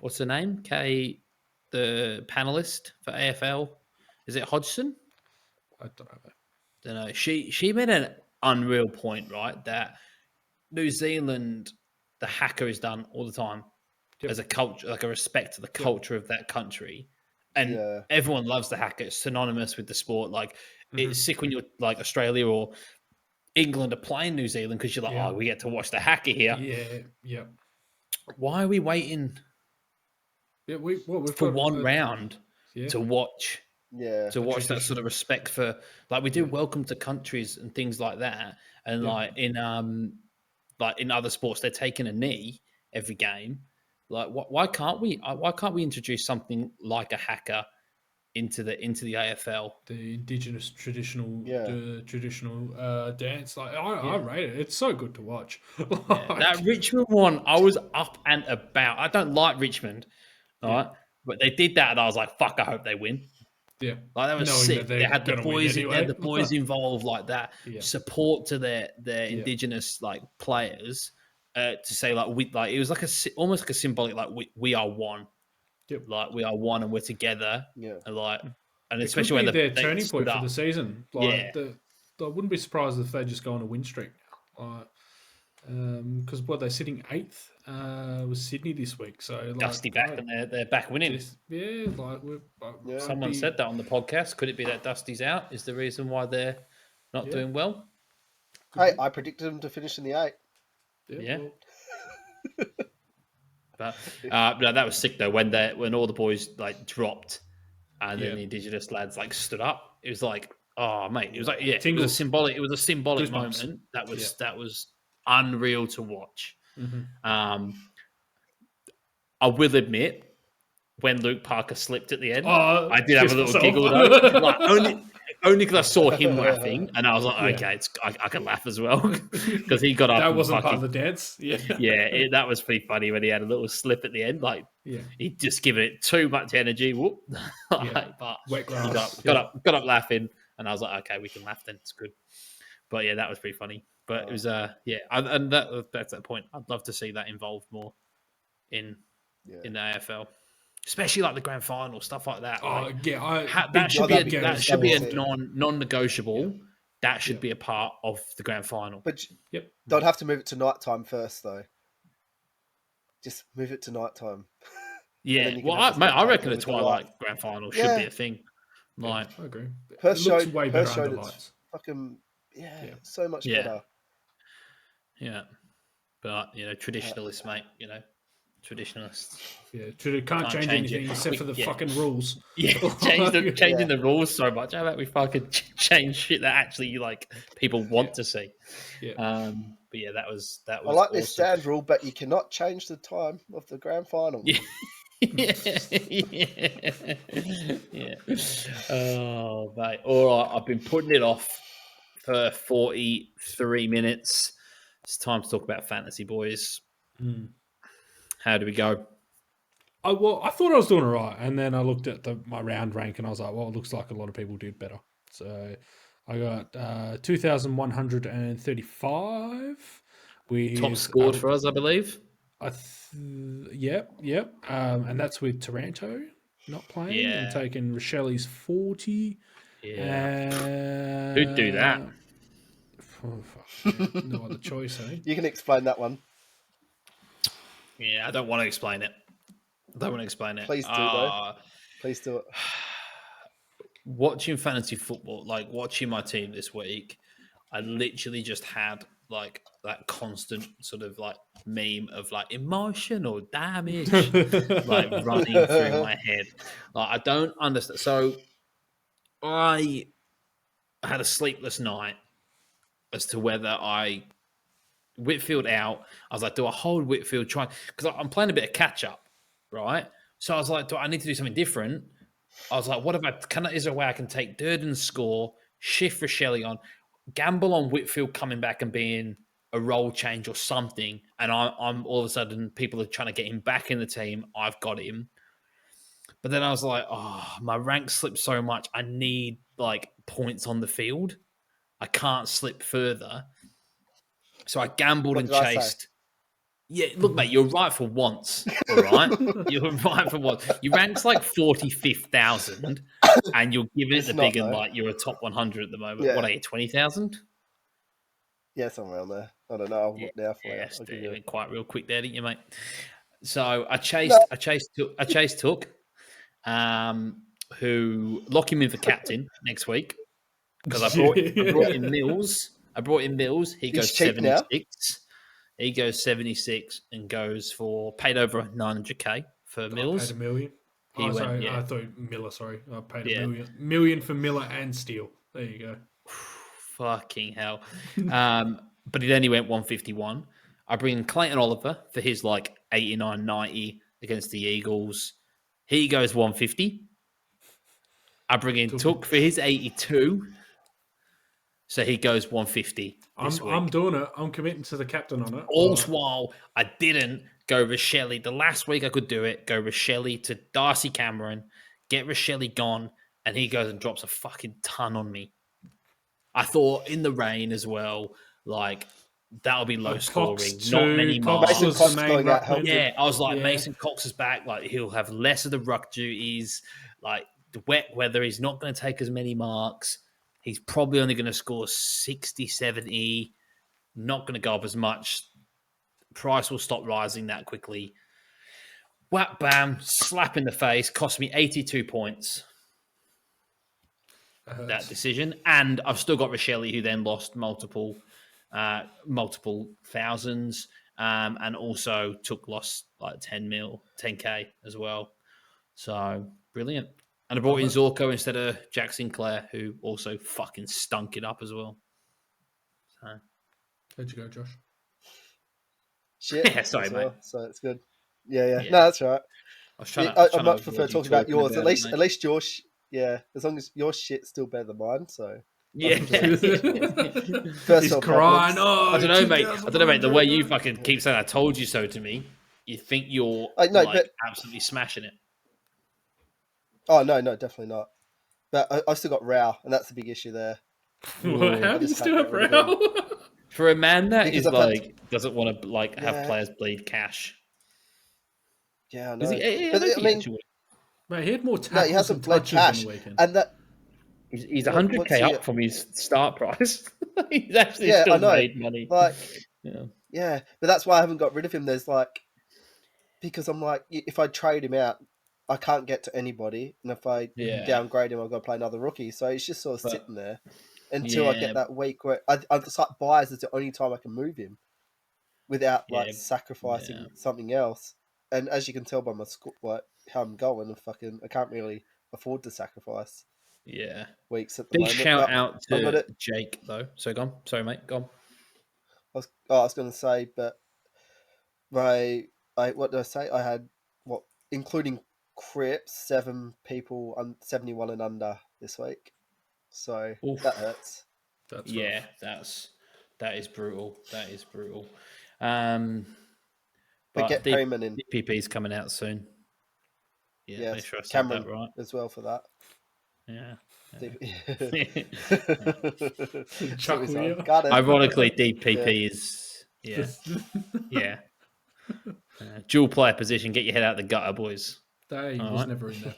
What's her name? Kate, the panelist for AFL. Is it Hodgson? I don't know. Don't know. She made an unreal point, right? That New Zealand, the hacker is done all the time as a culture, like a respect to the culture of that country. And everyone loves the hacker. It's synonymous with the sport. Like, it's sick when you're like Australia or England are playing New Zealand because you're like, we get to watch the hacker here. Yeah. Why are we waiting we've for got one round to watch? Yeah. To watch that sort of respect for, like, we do welcome to countries and things like that. And like in other sports, they're taking a knee every game. Like, why can't we? Why can't we introduce something like a hacker into the AFL? The Indigenous traditional dance. Like, I rate it. It's so good to watch. That Richmond one, I was up and about. I don't like Richmond, right? But they did that, and I was like, "Fuck! I hope they win." Yeah, like that was knowing sick. That they had the boys. Anyway. They had the boys involved like that. Support to their Indigenous like players. To say like it was like almost like a symbolic like we are one, like we are one and we're together, and especially when their turning point for the season. Like, I wouldn't be surprised if they just go on a win streak now. Because they're sitting 8th was Sydney this week, so like, Dusty back and they're back winning. Someone said that on the podcast. Could it be that Dusty's out? Is the reason why they're not doing well? Hey, I predicted them to finish in the 8. Yeah. But no, that was sick though. When all the boys like dropped, and then the Indigenous lads like stood up. It was like, oh mate, it was like it was a symbolic. It was a symbolic moment. That was unreal to watch. I will admit, when Luke Parker slipped at the end, I did have a little giggle though. Like, only because I saw him laughing, and I was like, okay, I can laugh as well because he got up. That wasn't part of the dance. That was pretty funny when he had a little slip at the end. Like, he'd just given it too much energy. Whoop! But wet grass. Got up laughing, and I was like, okay, we can laugh then. It's good. But yeah, that was pretty funny. But it was and that's that point. I'd love to see that involved more in the AFL. Especially like the grand final, stuff like that. That should be a non-negotiable. That should be a part of the grand final. But they'd have to move it to nighttime first, though. Just move it to nighttime. Yeah, well, I reckon a twilight grand final should be a thing. Like, I agree. Perth showed way better showed under it's lights. fucking so much better. Yeah, but traditionalists, mate. traditionalists. Yeah, can't change anything except for the fucking rules. Yeah, changing the rules so much. How about we fucking change shit that actually people want to see? Yeah. But yeah, that was I like awesome. this stand rule, but you cannot change the time of the grand final. Yeah. Yeah. Oh, mate. All right, I've been putting it off for 43 minutes. It's time to talk about fantasy, boys. How do we go? I thought I was doing all right, and then I looked at my round rank, and I was like, well, it looks like a lot of people did better. So I got 2,135. Top scored for us, I believe. Yep. And that's with Taranto not playing and taking Rochelli's 40. Yeah. Who'd do that? Oh, fuck, yeah. No other choice, eh? You can explain that one. Yeah, I don't want to explain it. Please do, though. Please do it. Watching fantasy football, watching my team this week, I literally just had that constant sort of meme of emotional damage running through my head. I don't understand. So I had a sleepless night as to whether Whitfield out. I was like, do I hold Whitfield? Because I'm playing a bit of catch up, right? So I was like, do I need to do something different? I was like, is there a way I can take Durden's score, shift Rochelle on, gamble on Whitfield coming back and being a role change or something, and I'm all of a sudden people are trying to get him back in the team. I've got him. But then I was like, oh, my rank slipped so much. I need points on the field. I can't slip further. So I gambled and chased. Yeah, look, mate, you're right for once. All right, you're right for once. Your rank's 45,000, and you're giving it the big and you're a top 100 at the moment. Yeah. What are you, 20,000? Yeah, somewhere around there. I don't know. I'll look now for you. You went quite real quick there, didn't you, mate? So I chased Took, who lock him in for captain next week because I brought in Mills. He goes 76. Now. He goes 76 and goes for paid over 900k for Mills. I paid $1 million. I thought Miller. Sorry, I paid $1 million for Miller and Steele. There you go. Fucking hell. But then he went 151. I bring in Clayton Oliver for his 89, 90 against the Eagles. He goes 150. I bring in Took for his 82. So he goes 150 this week. I'm doing it. I'm committing to the captain on it. All while I didn't go Rochelle. The last week I could do it, go Rochelle to Darcy Cameron, get Rochelle gone, and he goes and drops a fucking ton on me. I thought in the rain as well, that'll be low scoring, not many marks. Yeah, I was like, Mason Cox is back. He'll have less of the ruck duties. The wet weather, he's not going to take as many marks. He's probably only going to score 60, 70, not going to go up as much. Price will stop rising that quickly. Whap, bam, slap in the face, cost me 82 points. That decision. And I've still got Rochelle, who then lost multiple thousands, and also lost 10k as well. So, brilliant. And I brought in Zorko instead of Jack Sinclair, who also fucking stunk it up as well. So, how'd you go, Josh? Shit. Yeah, sorry, mate. Well, so it's good. Yeah. No, that's right. I much prefer talking about yours. At least yours. Yeah, as long as your shit's still better than mine. So yeah. He's crying. Oh, I don't know, mate. The way you fucking keep saying "I told you so" to me, you think you're absolutely smashing it. Oh no, definitely not. But I've still got Rao, and that's the big issue there. How do you still have Rao? For a man that doesn't want to have players bleed cash. Yeah, I know. Mate, he had more tackles he hasn't and bled touches cash, on the weekend. And that he's 100k up from his start price. He's actually still made money. But that's why I haven't got rid of him. There's because I'm if I trade him out, I can't get to anybody, and if I downgrade him, I've got to play another rookie. So he's just sort of sitting there until I get that week where it's like buys is the only time I can move him without sacrificing something else. and as you can tell by my score, like how I'm going, I can't really afford to sacrifice Yeah. weeks at the Big moment. shout But out I'm to gonna. Jake though. So gone. Sorry, mate. Gone. I was going to say, but what did I say? I had what, including Crips, 7 people 71 and under this week. So Oof. that hurts. That's Yeah, rough. that is brutal. That is brutal. But But get Perryman in. DPP is coming out soon. Yeah, Yes, make sure I said Cameron that right. as well for that. Yeah. Chuck Sorry, Weir. got it. Ironically, DPP Yeah. is yeah. Dual player position. Get your head out the gutter, boys. He All was right. never in there.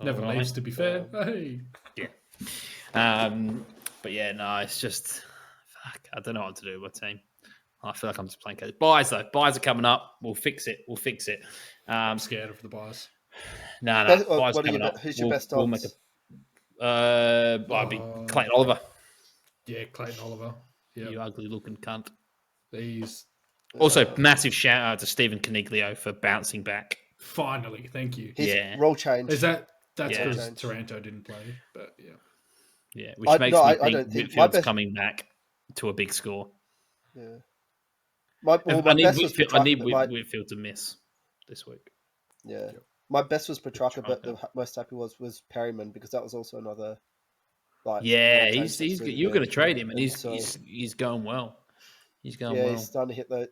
All Never right. leaves, to be fair. Hey. Yeah. But yeah, no, it's just fuck. I don't know what to do with my team. I feel like I'm just playing catch. Buys though. Buys are coming up. We'll fix it. I'm scared of the buys. No. Buys What are coming up. who's your best We'll odds? make a. I'd be Clayton Oliver. Yeah, Clayton Oliver. Yeah, You ugly looking cunt. he's Also, massive shout out to Stephen Caniglio for bouncing back. finally. Thank you. His Yeah. role change. Is that's Yeah. because Change. Taranto didn't play? But yeah, Yeah, which makes me I think don't think my Whitfield's best. coming back to a big score. Yeah. I My need best was Whitfield, I Petrarca, need but Whitfield to miss this week. yeah, my best was Petrarca, but the Petrarca. most happy was Perryman because that was also another role Yeah, change that suited you're me. going to trade him, and so, he's going well. He's going yeah, well.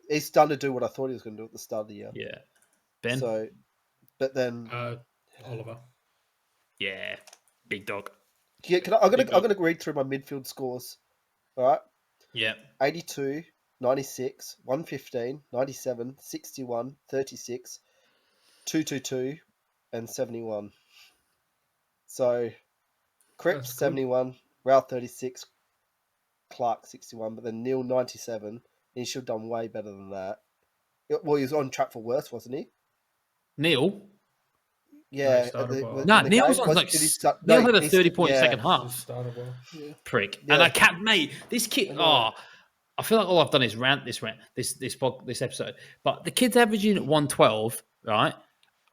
he's starting to do what I thought he was going to do at the start of the year. Yeah, Ben. So, but then Oliver. Yeah, big dog. yeah, I'm gonna read through my midfield scores. All right, Yeah, 82, 96, 115, 97, 61, 36, 222, and 71. So, Cripps That's good. 71, Ralph 36, Clark 61, but then Neil 97. He should have done way better than that. Well, he was on track for worse, wasn't he? Neil. Yeah. started well. No, the Neil game. was on Did he start? Neil No, had a he 30-point yeah. second He half. started well. Yeah. Prick. Yeah. And I can't, mate. This kid. I know. I feel like all I've done is rant this episode. But the kid's averaging 112, right?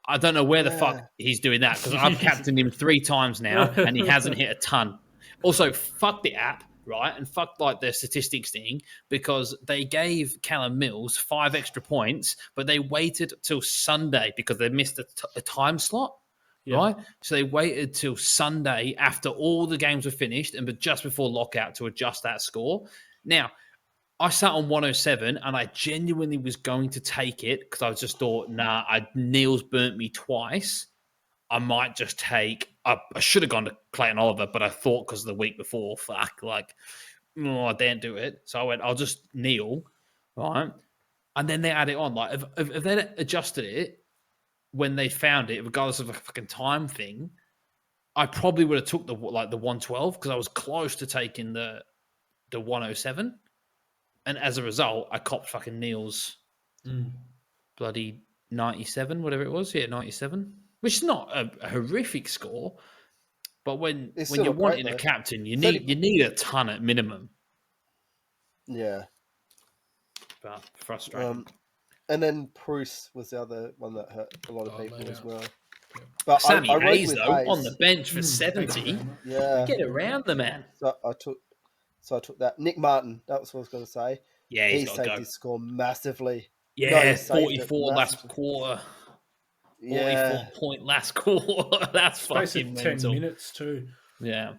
I don't know where the fuck he's doing that because I've captained him 3 times now and he hasn't hit a ton. Also, fuck the app, right? And fuck like the statistics thing because they gave Callum Mills 5 extra points, but they waited till Sunday because they missed a time slot. Yeah. Right, so they waited till Sunday after all the games were finished and but just before lockout to adjust that score. Now, I sat on 107 and I genuinely was going to take it because I just thought, Neil's burnt me twice. I might just take. I should have gone to Clayton Oliver, but I thought because of the week before, I didn't do it. So I went, I'll just Neil, right? And then they add it on. Like if they adjusted it when they found it, regardless of a fucking time thing, I probably would have took the 112 because I was close to taking the 107. And as a result, I copped fucking Neil's bloody 97, whatever it was. Yeah, 97. Which is not a horrific score. But when you're wanting a captain, you need a ton at minimum. Yeah. But frustrating. And then Bruce was the other one that hurt a lot of people as well. Yeah. But Sammy I Hayes, with though, Hayes. on the bench for 70. Yeah. Get around the man. So I took that. Nick Martin, that was what I was going to say. Yeah, he he's got to saved go. his score massively. Yeah, he saved 44 last quarter. 44 point last quarter. That's Space fucking of mental. 10 minutes too. Yeah.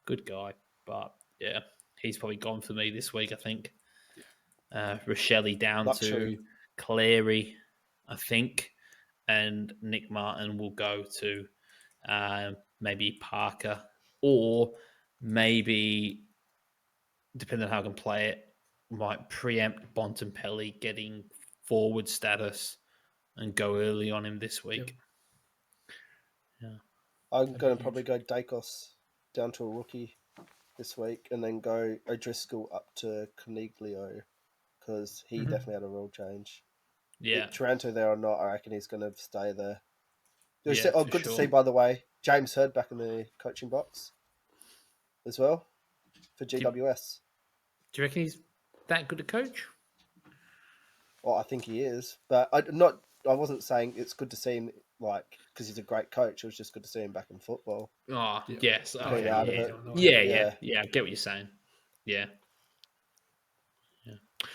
Good guy. But yeah, he's probably gone for me this week, I think. Rochelle down Luxury. to Clary, I think. And Nick Martin will go to maybe Parker or maybe, depending on how I can play it, might preempt Bontempelli getting forward status and go early on him this week. Yep. Yeah, I'm going to probably go Dacos down to a rookie this week and then go O'Driscoll up to Coniglio because he definitely had a role change. Yeah. Taranto there or not, I reckon he's going to stay there. Yeah, good to see, by the way, James Hurd back in the coaching box as well for GWS. Do you reckon he's that good a coach? Well, I think he is, but I wasn't saying it's good to see him because he's a great coach. It was just good to see him back in football. Oh, Yeah. yes. Oh, Okay, yeah, out of yeah. it. Yeah. I get what you're saying. Yeah.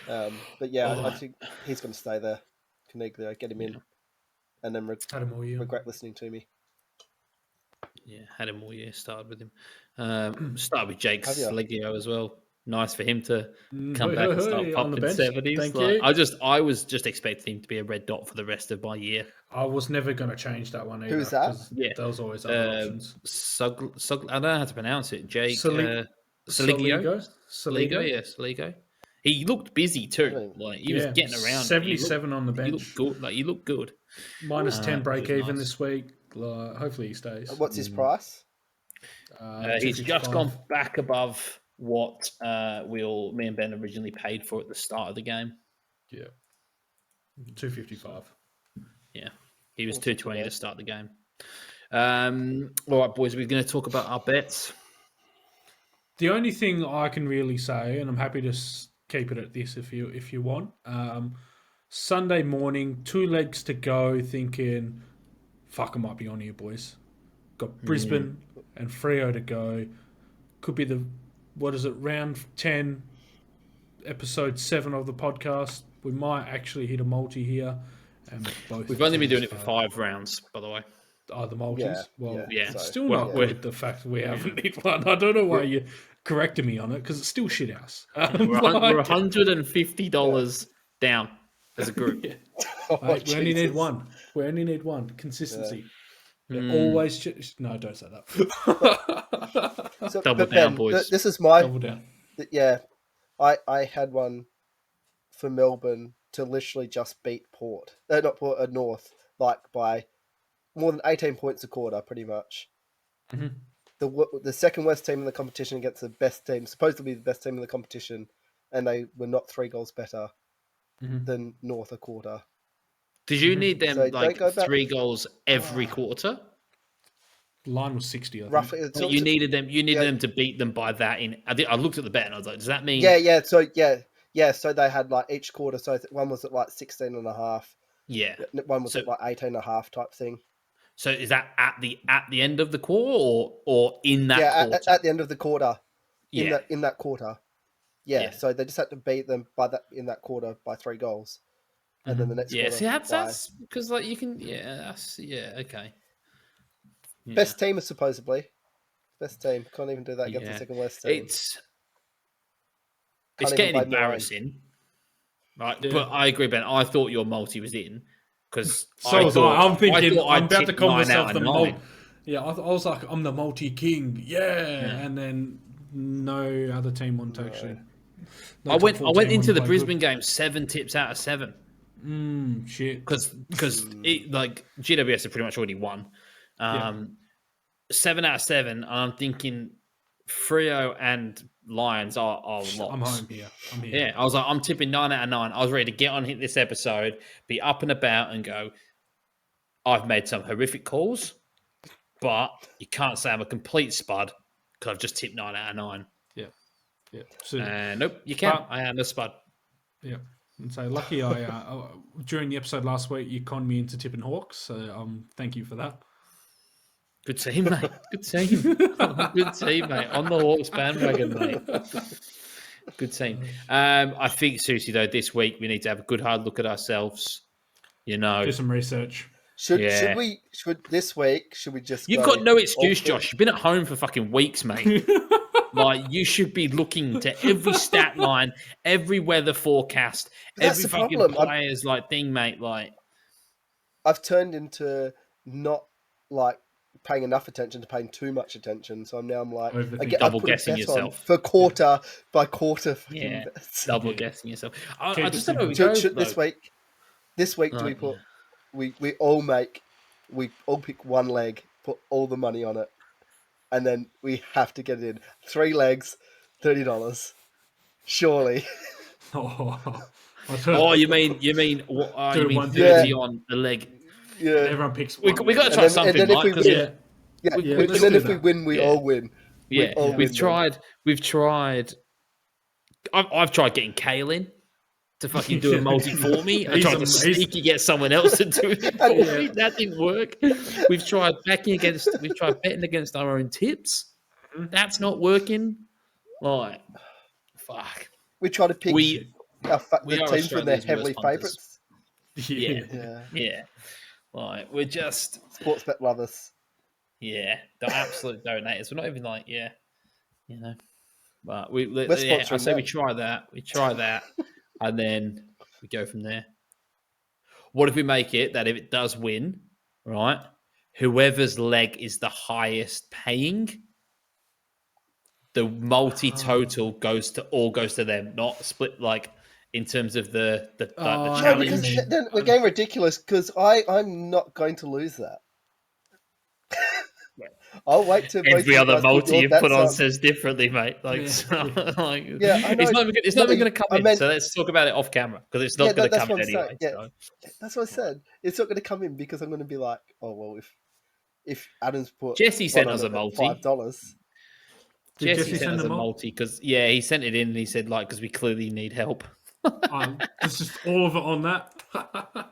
But yeah, Oh. I think he's going to stay there. Caniglio, get him in, and then Had him all year. regret listening to me. Yeah, had him all year. Started with him. Started with Jake Have ya? Slegio as well. Nice for him to come Hey, back hey, and start hey, on the popping bench. 70s. Thank Like, you. I was just expecting him to be a red dot for the rest of my year. I was never going to change that one either. Who's that? Because Yeah. there was always other options. I don't know how to pronounce it. Jake Saligo. Saligo. Saligo. Yeah, Saligo. He looked busy too. Really? Like he was getting around. 77 on the bench. He looked good. Like he looked good. Minus 10 break was even nice. this week. Hopefully he stays. What's his price? He's just 255. gone back above what me and Ben originally paid for at the start of the game. Yeah. 255. Yeah, he was 220 to start the game. All right, boys, we're going to talk about our bets. The only thing I can really say, and I'm happy to keep it at this if you want. Sunday morning, 2 legs to go, thinking, fuck, I might be on here, boys. Got Brisbane and Freo to go. Could be round 10, episode 7 of the podcast. We might actually hit a multi here. And We've only been doing it for 5 rounds, by the way. Oh, the multis? Yeah, Well, yeah. So, still not with the fact that we haven't hit one. I don't know why you're correcting me on it, because it's still shit house. We're $150 down as a group. Mate, we only need one. We only need one. Consistency. Always. No, don't say that. So, Double but down, Ben, boys. This is my Double down. yeah. I had one for Melbourne to literally just beat Port. Not Port, North, like by more than 18 points a quarter, pretty much. Mhm. The second worst team in the competition against the best team, supposedly the best team in the competition, and they were not 3 goals better than North a quarter. Did you need them So don't go back- 3 goals every quarter? The line was 60, I think. Roughly, So you needed them to beat them by that. I looked at the bet and I was like, does that mean? Yeah. So So they had like each quarter. So one was at like 16 and a half. Yeah. One was at like 18 and a half type thing. So is that at the end of the quarter or in that quarter? At the end of the quarter. Yeah. In that quarter. Yeah. So they just had to beat them in that quarter by 3 goals. And then the next quarter. See, that's because like you can. Yeah. Okay. Yeah. Best team is supposedly. Best team. Can't even do that against the second worst team. It's Can't even getting play embarrassing. Right. Yeah. But I agree, Ben. I thought your multi was in because I'm thinking I'm about to call 9 myself out the of multi. 9. Yeah, I was like, I'm the multi king. Yeah. And then no other team wanted to actually. I went into the Brisbane game 7 tips out of 7. Shit. Because like GWS have pretty much already won. 7 out of 7. And I'm thinking Freo and Lions are locks. I'm home here. I'm here. Yeah, I was like, I'm tipping 9 out of 9. I was ready to get on hit this episode, be up and about, and go. I've made some horrific calls, but you can't say I'm a complete spud because I've just tipped 9 out of 9. Yeah. So, Nope, you can't. I am a spud. Yeah. And so lucky during the episode last week, you conned me into tipping Hawks. So thank you for that. Good team, mate. Good team. Good team, mate. On the Hawks bandwagon, mate. Good team. I think, seriously, though, this week we need to have a good hard look at ourselves. Do some research. Should we this week? Should we just? You've got no excuse, Josh. You've been at home for fucking weeks, mate. Like you should be looking to every stat line, every weather forecast, every fucking player's thing, mate. Like I've turned into not like paying enough attention to paying too much attention. So I'm like double guessing yourself for quarter by quarter. Double guessing yourself. I just don't know. This week, do we put? We all pick one leg, put all the money on it, and then we have to get it in 3 legs, $30. Surely. You mean 130 on the leg? Yeah, everyone picks. We got to try something, right? And then if we win, we all win. We've tried. I've tried getting Kale in. to fucking do a multi for me. I He's tried a- to he's- sneaky get someone else to do it for Yeah. me. That didn't work. We've tried betting against our own tips. That's not working. Like, fuck. We try to pick We the are teams when they're Australia's heavily worst punters. favourites. Yeah. Yeah. Yeah. Like, we're just, Sports bet lovers. yeah, the absolute donators. We're not even like, yeah, you know. But I sponsoring say we them. try that, and then we go from there. What if we make it that if it does win, right, whoever's leg is the highest paying, the multi-total goes to them, not split like in terms of the Oh, No, challenge. because then we're getting ridiculous because I'm not going to lose that. I'll wait till both Every you other guys multi your you put bets on says differently, mate. Like, Yeah. so, like Yeah, I know. it's not even No, going to come I in. meant- So let's talk about it off camera because it's not Yeah, going to that's come what in I'm anyway. saying. So. That's what I said. It's not going to come in because I'm going to be like, oh well, if Adams put Jesse one sent on us it a at multi. $5. Did Jesse sent send us a them all? multi because he sent it in and he said like because we clearly need help. It's just all of it on that.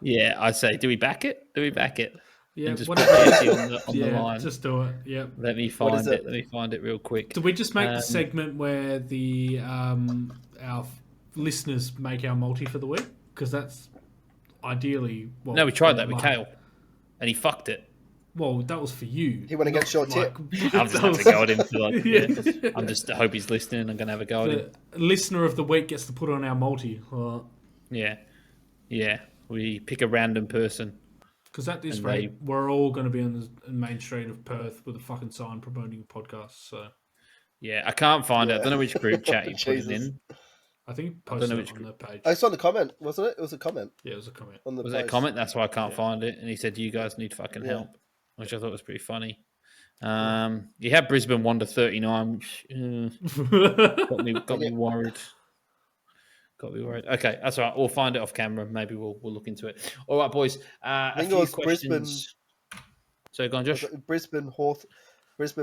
Yeah, I say, do we back it? Do we back it? Yeah, And just what put about- Jesse on the yeah, line. just do it. Yeah. Let me What find is it. it? Let me find it real quick. Do we just make the segment where the our listeners make our multi for the week? Because that's ideally. Well, No, we tried that with like- Kale, and he fucked it. Well, that was for you. He went against your tip. I'm just that having was- a go at him. For like, Yeah. yeah. I'm just I hope he's listening. I'm gonna have a go at him. The listener of the week gets to put on our multi. Yeah, yeah. We pick a random person. Because at this And rate, we're all going to be on the main street of Perth with a fucking sign promoting a podcast. So Yeah, I can't find it. I Yeah. don't know which group chat you put it Jesus. in. I think he don't posted know it which on the page. I saw the comment, wasn't it? It was a comment Yeah, it was a comment. on the Was it a post. comment? That's why I can't Yeah. find it. And he said, "You guys need fucking Yeah. help," which I thought was pretty funny. You had Brisbane 1-39, which got me worried. Got me worried. Okay, that's all right. We'll find it off camera. Maybe we'll look into it. All right, boys. A think it few was questions. So go on, Josh. Brisbane,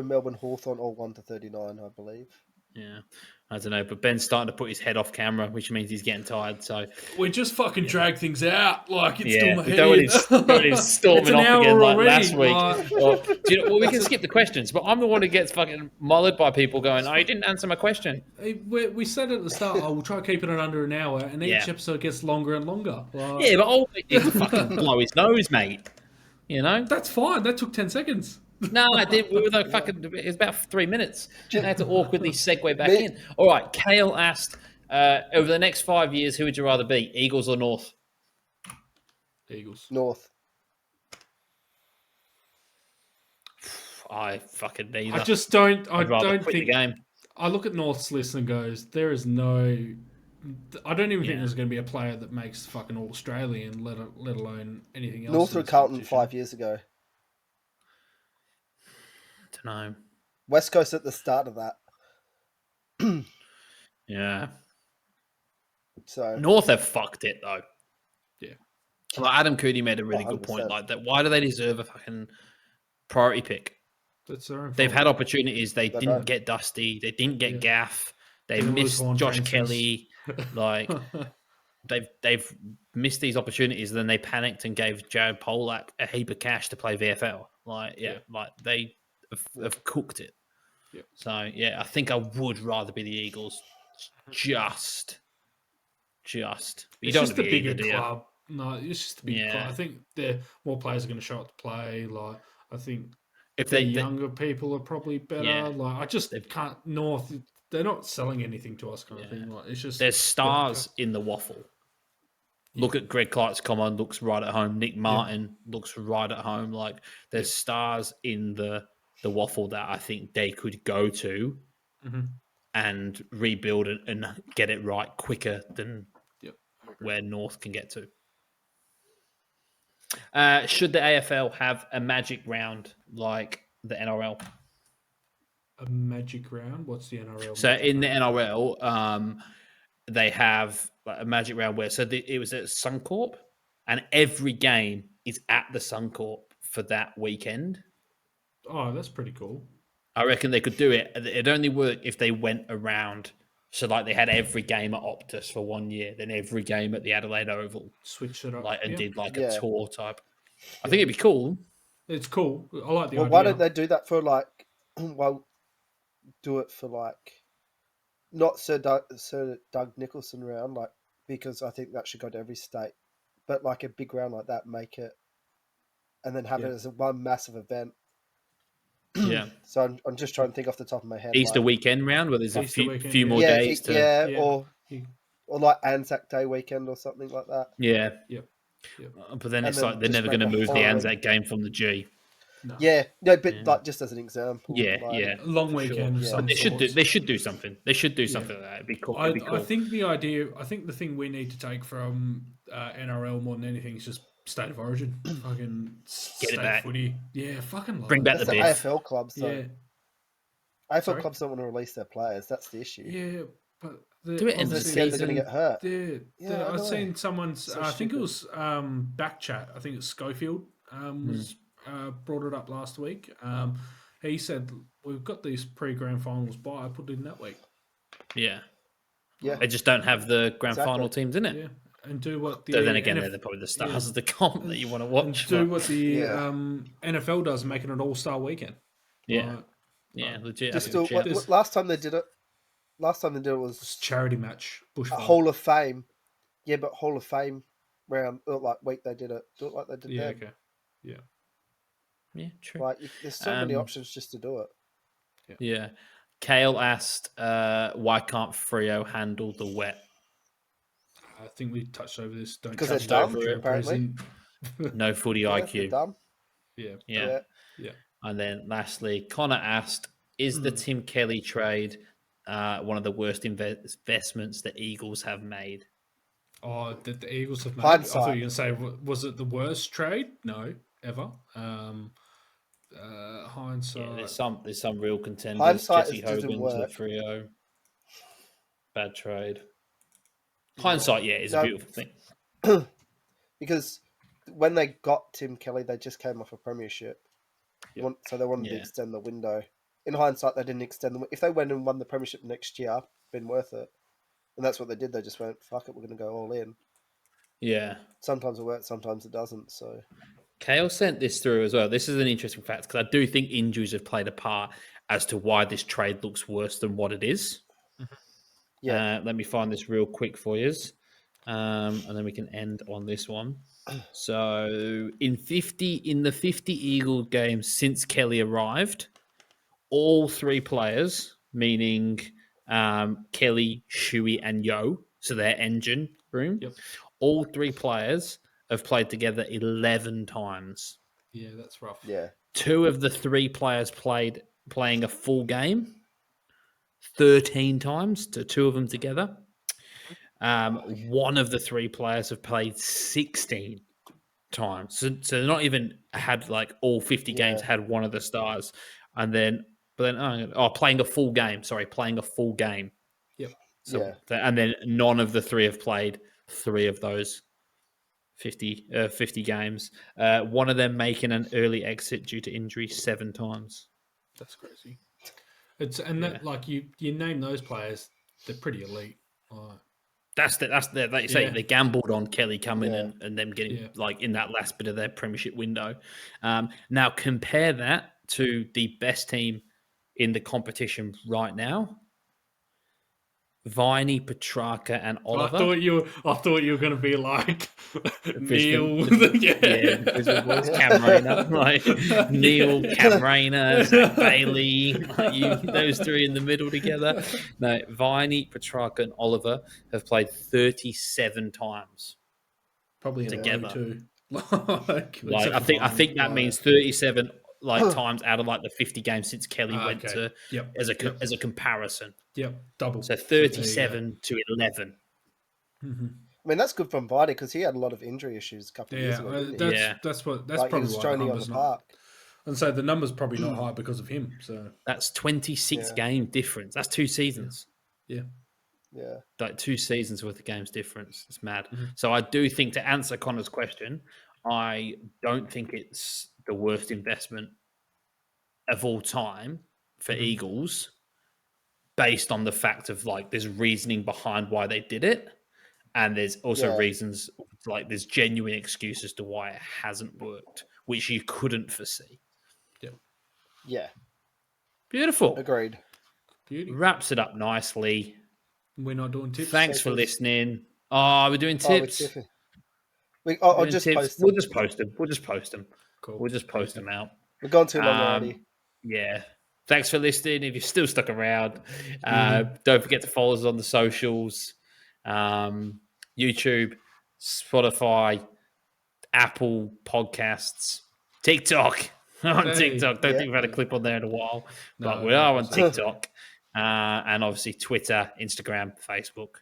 Melbourne, Hawthorn, all 1-39, I believe. Yeah, I don't know, but Ben's starting to put his head off camera, which means he's getting tired. So We just fucking drag things out. Like, it's yeah, still my we head don't want in. him storming It's an off hour again like already, last week. like- Well, we can skip the questions, but I'm the one who gets fucking mullered by people going, "Oh, you didn't answer my question." Hey, we said at the start, we'll try to keep it at under an hour, and each Yeah. episode gets longer and longer. Like, Yeah, but all they did was fucking blow his nose, mate. You know? that's fine. That took 10 seconds. No, I did. We were like fucking. It was about 3 minutes. I had to awkwardly segue back in. All right, Kale asked, over the next 5 years, who would you rather be, Eagles or North? Eagles. North. I fucking neither. I just don't. I I'd rather don't quit think. the game. I look at North's list and goes, there is no. I don't even think Yeah. there's going to be a player that makes fucking All Australian, let alone anything else. North in were this Carlton competition. 5 years ago. Don't know. West Coast at the start of that. Yeah. So North have fucked it though. Yeah. Like Adam Cootie made a really good point. 100%. Like that, why do they deserve a fucking priority pick? That's their own They've fault. had opportunities. They They didn't don't. get Dusty. They didn't get Yeah. Gaff. They Didn't lose missed Vaughan Josh Francis. Kelly. Like they've missed these opportunities. And then they panicked and gave Jared Polak a heap of cash to play VFL. Like like they have cooked it. Yeah. So yeah, I think I would rather be the Eagles. Just. You It's don't just want the to be bigger either, do you? club. No, it's just the bigger Yeah. club. I think more players are going to show up to play. Like, I think If the they younger people are probably better. Yeah. Like, I just can't. North, they're not selling anything to us, kind of thing. Like, it's just there's stars in the waffle. Look at Greg Clark's common, looks right at home. Nick Martin looks right at home. Like there's stars in the waffle that I think they could go to and rebuild it and get it right quicker than where North can get to. Should the AFL have a magic round like the NRL? a magic round. What's the NRL? So in the NRL, they have like a magic round where it was at Suncorp, and every game is at the Suncorp for that weekend. Oh, that's pretty cool. I reckon they could do it. It'd only work if they went around So like they had every game at Optus for 1 year, then every game at the Adelaide Oval, Switch it up. like and did like Yeah. a tour type. I think it'd be cool. It's cool. I like the Well, idea. why don't they do that for like? Well, do it for like, not Sir Doug Nicholson round, like, because I think that should go to every state, but like a big round like that, make it, and then have it as one massive event. Yeah. So I'm just trying to think off the top of my head. Easter like, weekend round where there's a Easter few, weekend, few yeah. more yeah, days to Yeah. or like Anzac Day weekend or something like that. yeah. Yep. But then And it's then like they're just never make going to a move the following- Anzac game from the G. No. Yeah, no, but Yeah. like just as an example. Yeah, like, yeah. A long for weekend of Yeah. some But they should do. sorts. They should do something. They should do something like that. It'd be cool. It'd be cool. I think the idea. I think the thing we need to take from NRL more than anything is just state of origin. Fucking Get state it back. footy. Yeah, fucking love Bring it. back that's the the biff. AFL clubs. Though. Yeah, AFL Sorry? clubs don't want to release their players. That's the issue. yeah, but Do it in the They're scared they're going to season. get hurt. Yeah, I I've know. seen someone's. So I think it stupid. was back chat. I think it's Schofield was brought it up last week. He said we've got these pre-grand finals by. I put it in that week. Yeah. Yeah. They just don't have the grand Exactly. final teams in it. Yeah, and do what the So then again, NF they're probably the stars of the comp that you want to watch. do but- what the Yeah. NFL does, making it an all-star weekend. yeah, Like, yeah, legit. Just That's a do, good shout. what, last time they did it was it's a charity match. a Bushfire. Hall of Fame. Yeah, but Hall of Fame round like week they did it. Do it like they did Yeah, then. okay. Yeah. Yeah, true. Like there's so many Um, options just to do it. Yeah. Kale asked, why can't Freo handle the wet? I think we touched over this. Don't 'Cause they're touch dumb, over it, apparently. present. No footy Yeah, they're IQ. dumb. Yeah. Yeah. Yeah. And then lastly, Connor asked, is the Tim Kelly trade one of the worst investments the Eagles have made? Oh, that the Eagles have made. Hindsight. I thought you were going to say, was it the worst trade? No, ever. Hindsight. Yeah, there's some real contenders. Hindsight Jesse doesn't Hogan to work. Freo. Bad trade. Hindsight, yeah, is a No. beautiful thing. Because when they got Tim Kelly, they just came off a premiership. So they wanted to Yeah. extend the window. In hindsight, they didn't extend the. If they went and won the premiership next year, been worth it. And that's what they did. They just went, "Fuck it, we're going to go all in." Yeah. Sometimes it works, sometimes it doesn't. So Kale sent this through as well. This is an interesting fact because I do think injuries have played a part as to why this trade looks worse than what it is. yeah, Let me find this real quick for you, and then we can end on this one. So in the 50 Eagle games since Kelly arrived, all three players, meaning Kelly, Shuey, and Yo, so their engine room, Yep. all three players have played together 11 times. Yeah, that's rough. yeah, Two of the three players playing a full game 13 times, to two of them together. One of the three players have played 16 times. So they're not even had like all 50 games, Yeah. had one of the stars. Playing a full game. Sorry, playing a full game. Yep. So, Yeah. and then none of the three have played three of those 50 games. One of them making an early exit due to injury 7 times. That's crazy. That like you name those players, they're pretty elite. Like, That's like you say, Yeah. they gambled on Kelly coming Yeah. and them getting Yeah. like in that last bit of their premiership window. Now compare that to the best team in the competition right now. Viney, Petrarca, and Oliver. I thought you were going to be like Neil. Brisbane- yeah. the Brisbane boys, Cam Rayner, like Neil, Cam Rayner, Zach Bailey, like those three in the middle together. No, Viney, Petrarca, and Oliver have played 37 times. Probably Together. too. Like I think that means 37 times out of like the 50 games since Kelly went okay. to Yep. as a comparison. Yep, double. So 37 to 11. I mean that's good from Vardy because he had a lot of injury issues a couple of years Yeah, ago. Didn't he? that's like he probably was why the droning on numbers the not. park. And so the numbers probably not high because of him. So That's 26 Yeah. game difference. That's 2 seasons. yeah, Yeah, Like 2 seasons worth of games difference. It's mad. Mm-hmm. So I do think, to answer Connor's question, I don't think it's the worst investment of all time for Mm-hmm. Eagles. based on the fact of like there's reasoning behind why they did it, and there's also reasons like there's genuine excuses to why it hasn't worked, which you couldn't foresee. Yeah. Beautiful. Agreed. Beauty. Wraps it up nicely. We're not doing tips. Thanks for listening. Oh, we're doing tips. I'll just post them. We'll just post them. Cool. We'll just post them out. We've gone too long already. Yeah. Thanks for listening. If you're still stuck around, don't forget to follow us on the socials, YouTube, Spotify, Apple Podcasts, TikTok. On TikTok. Don't think we've had a clip on there in a while, but we are on TikTok. And obviously Twitter, Instagram, Facebook.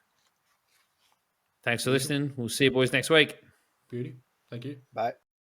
Thanks for listening. We'll see you boys next week. Beauty. Thank you. Bye.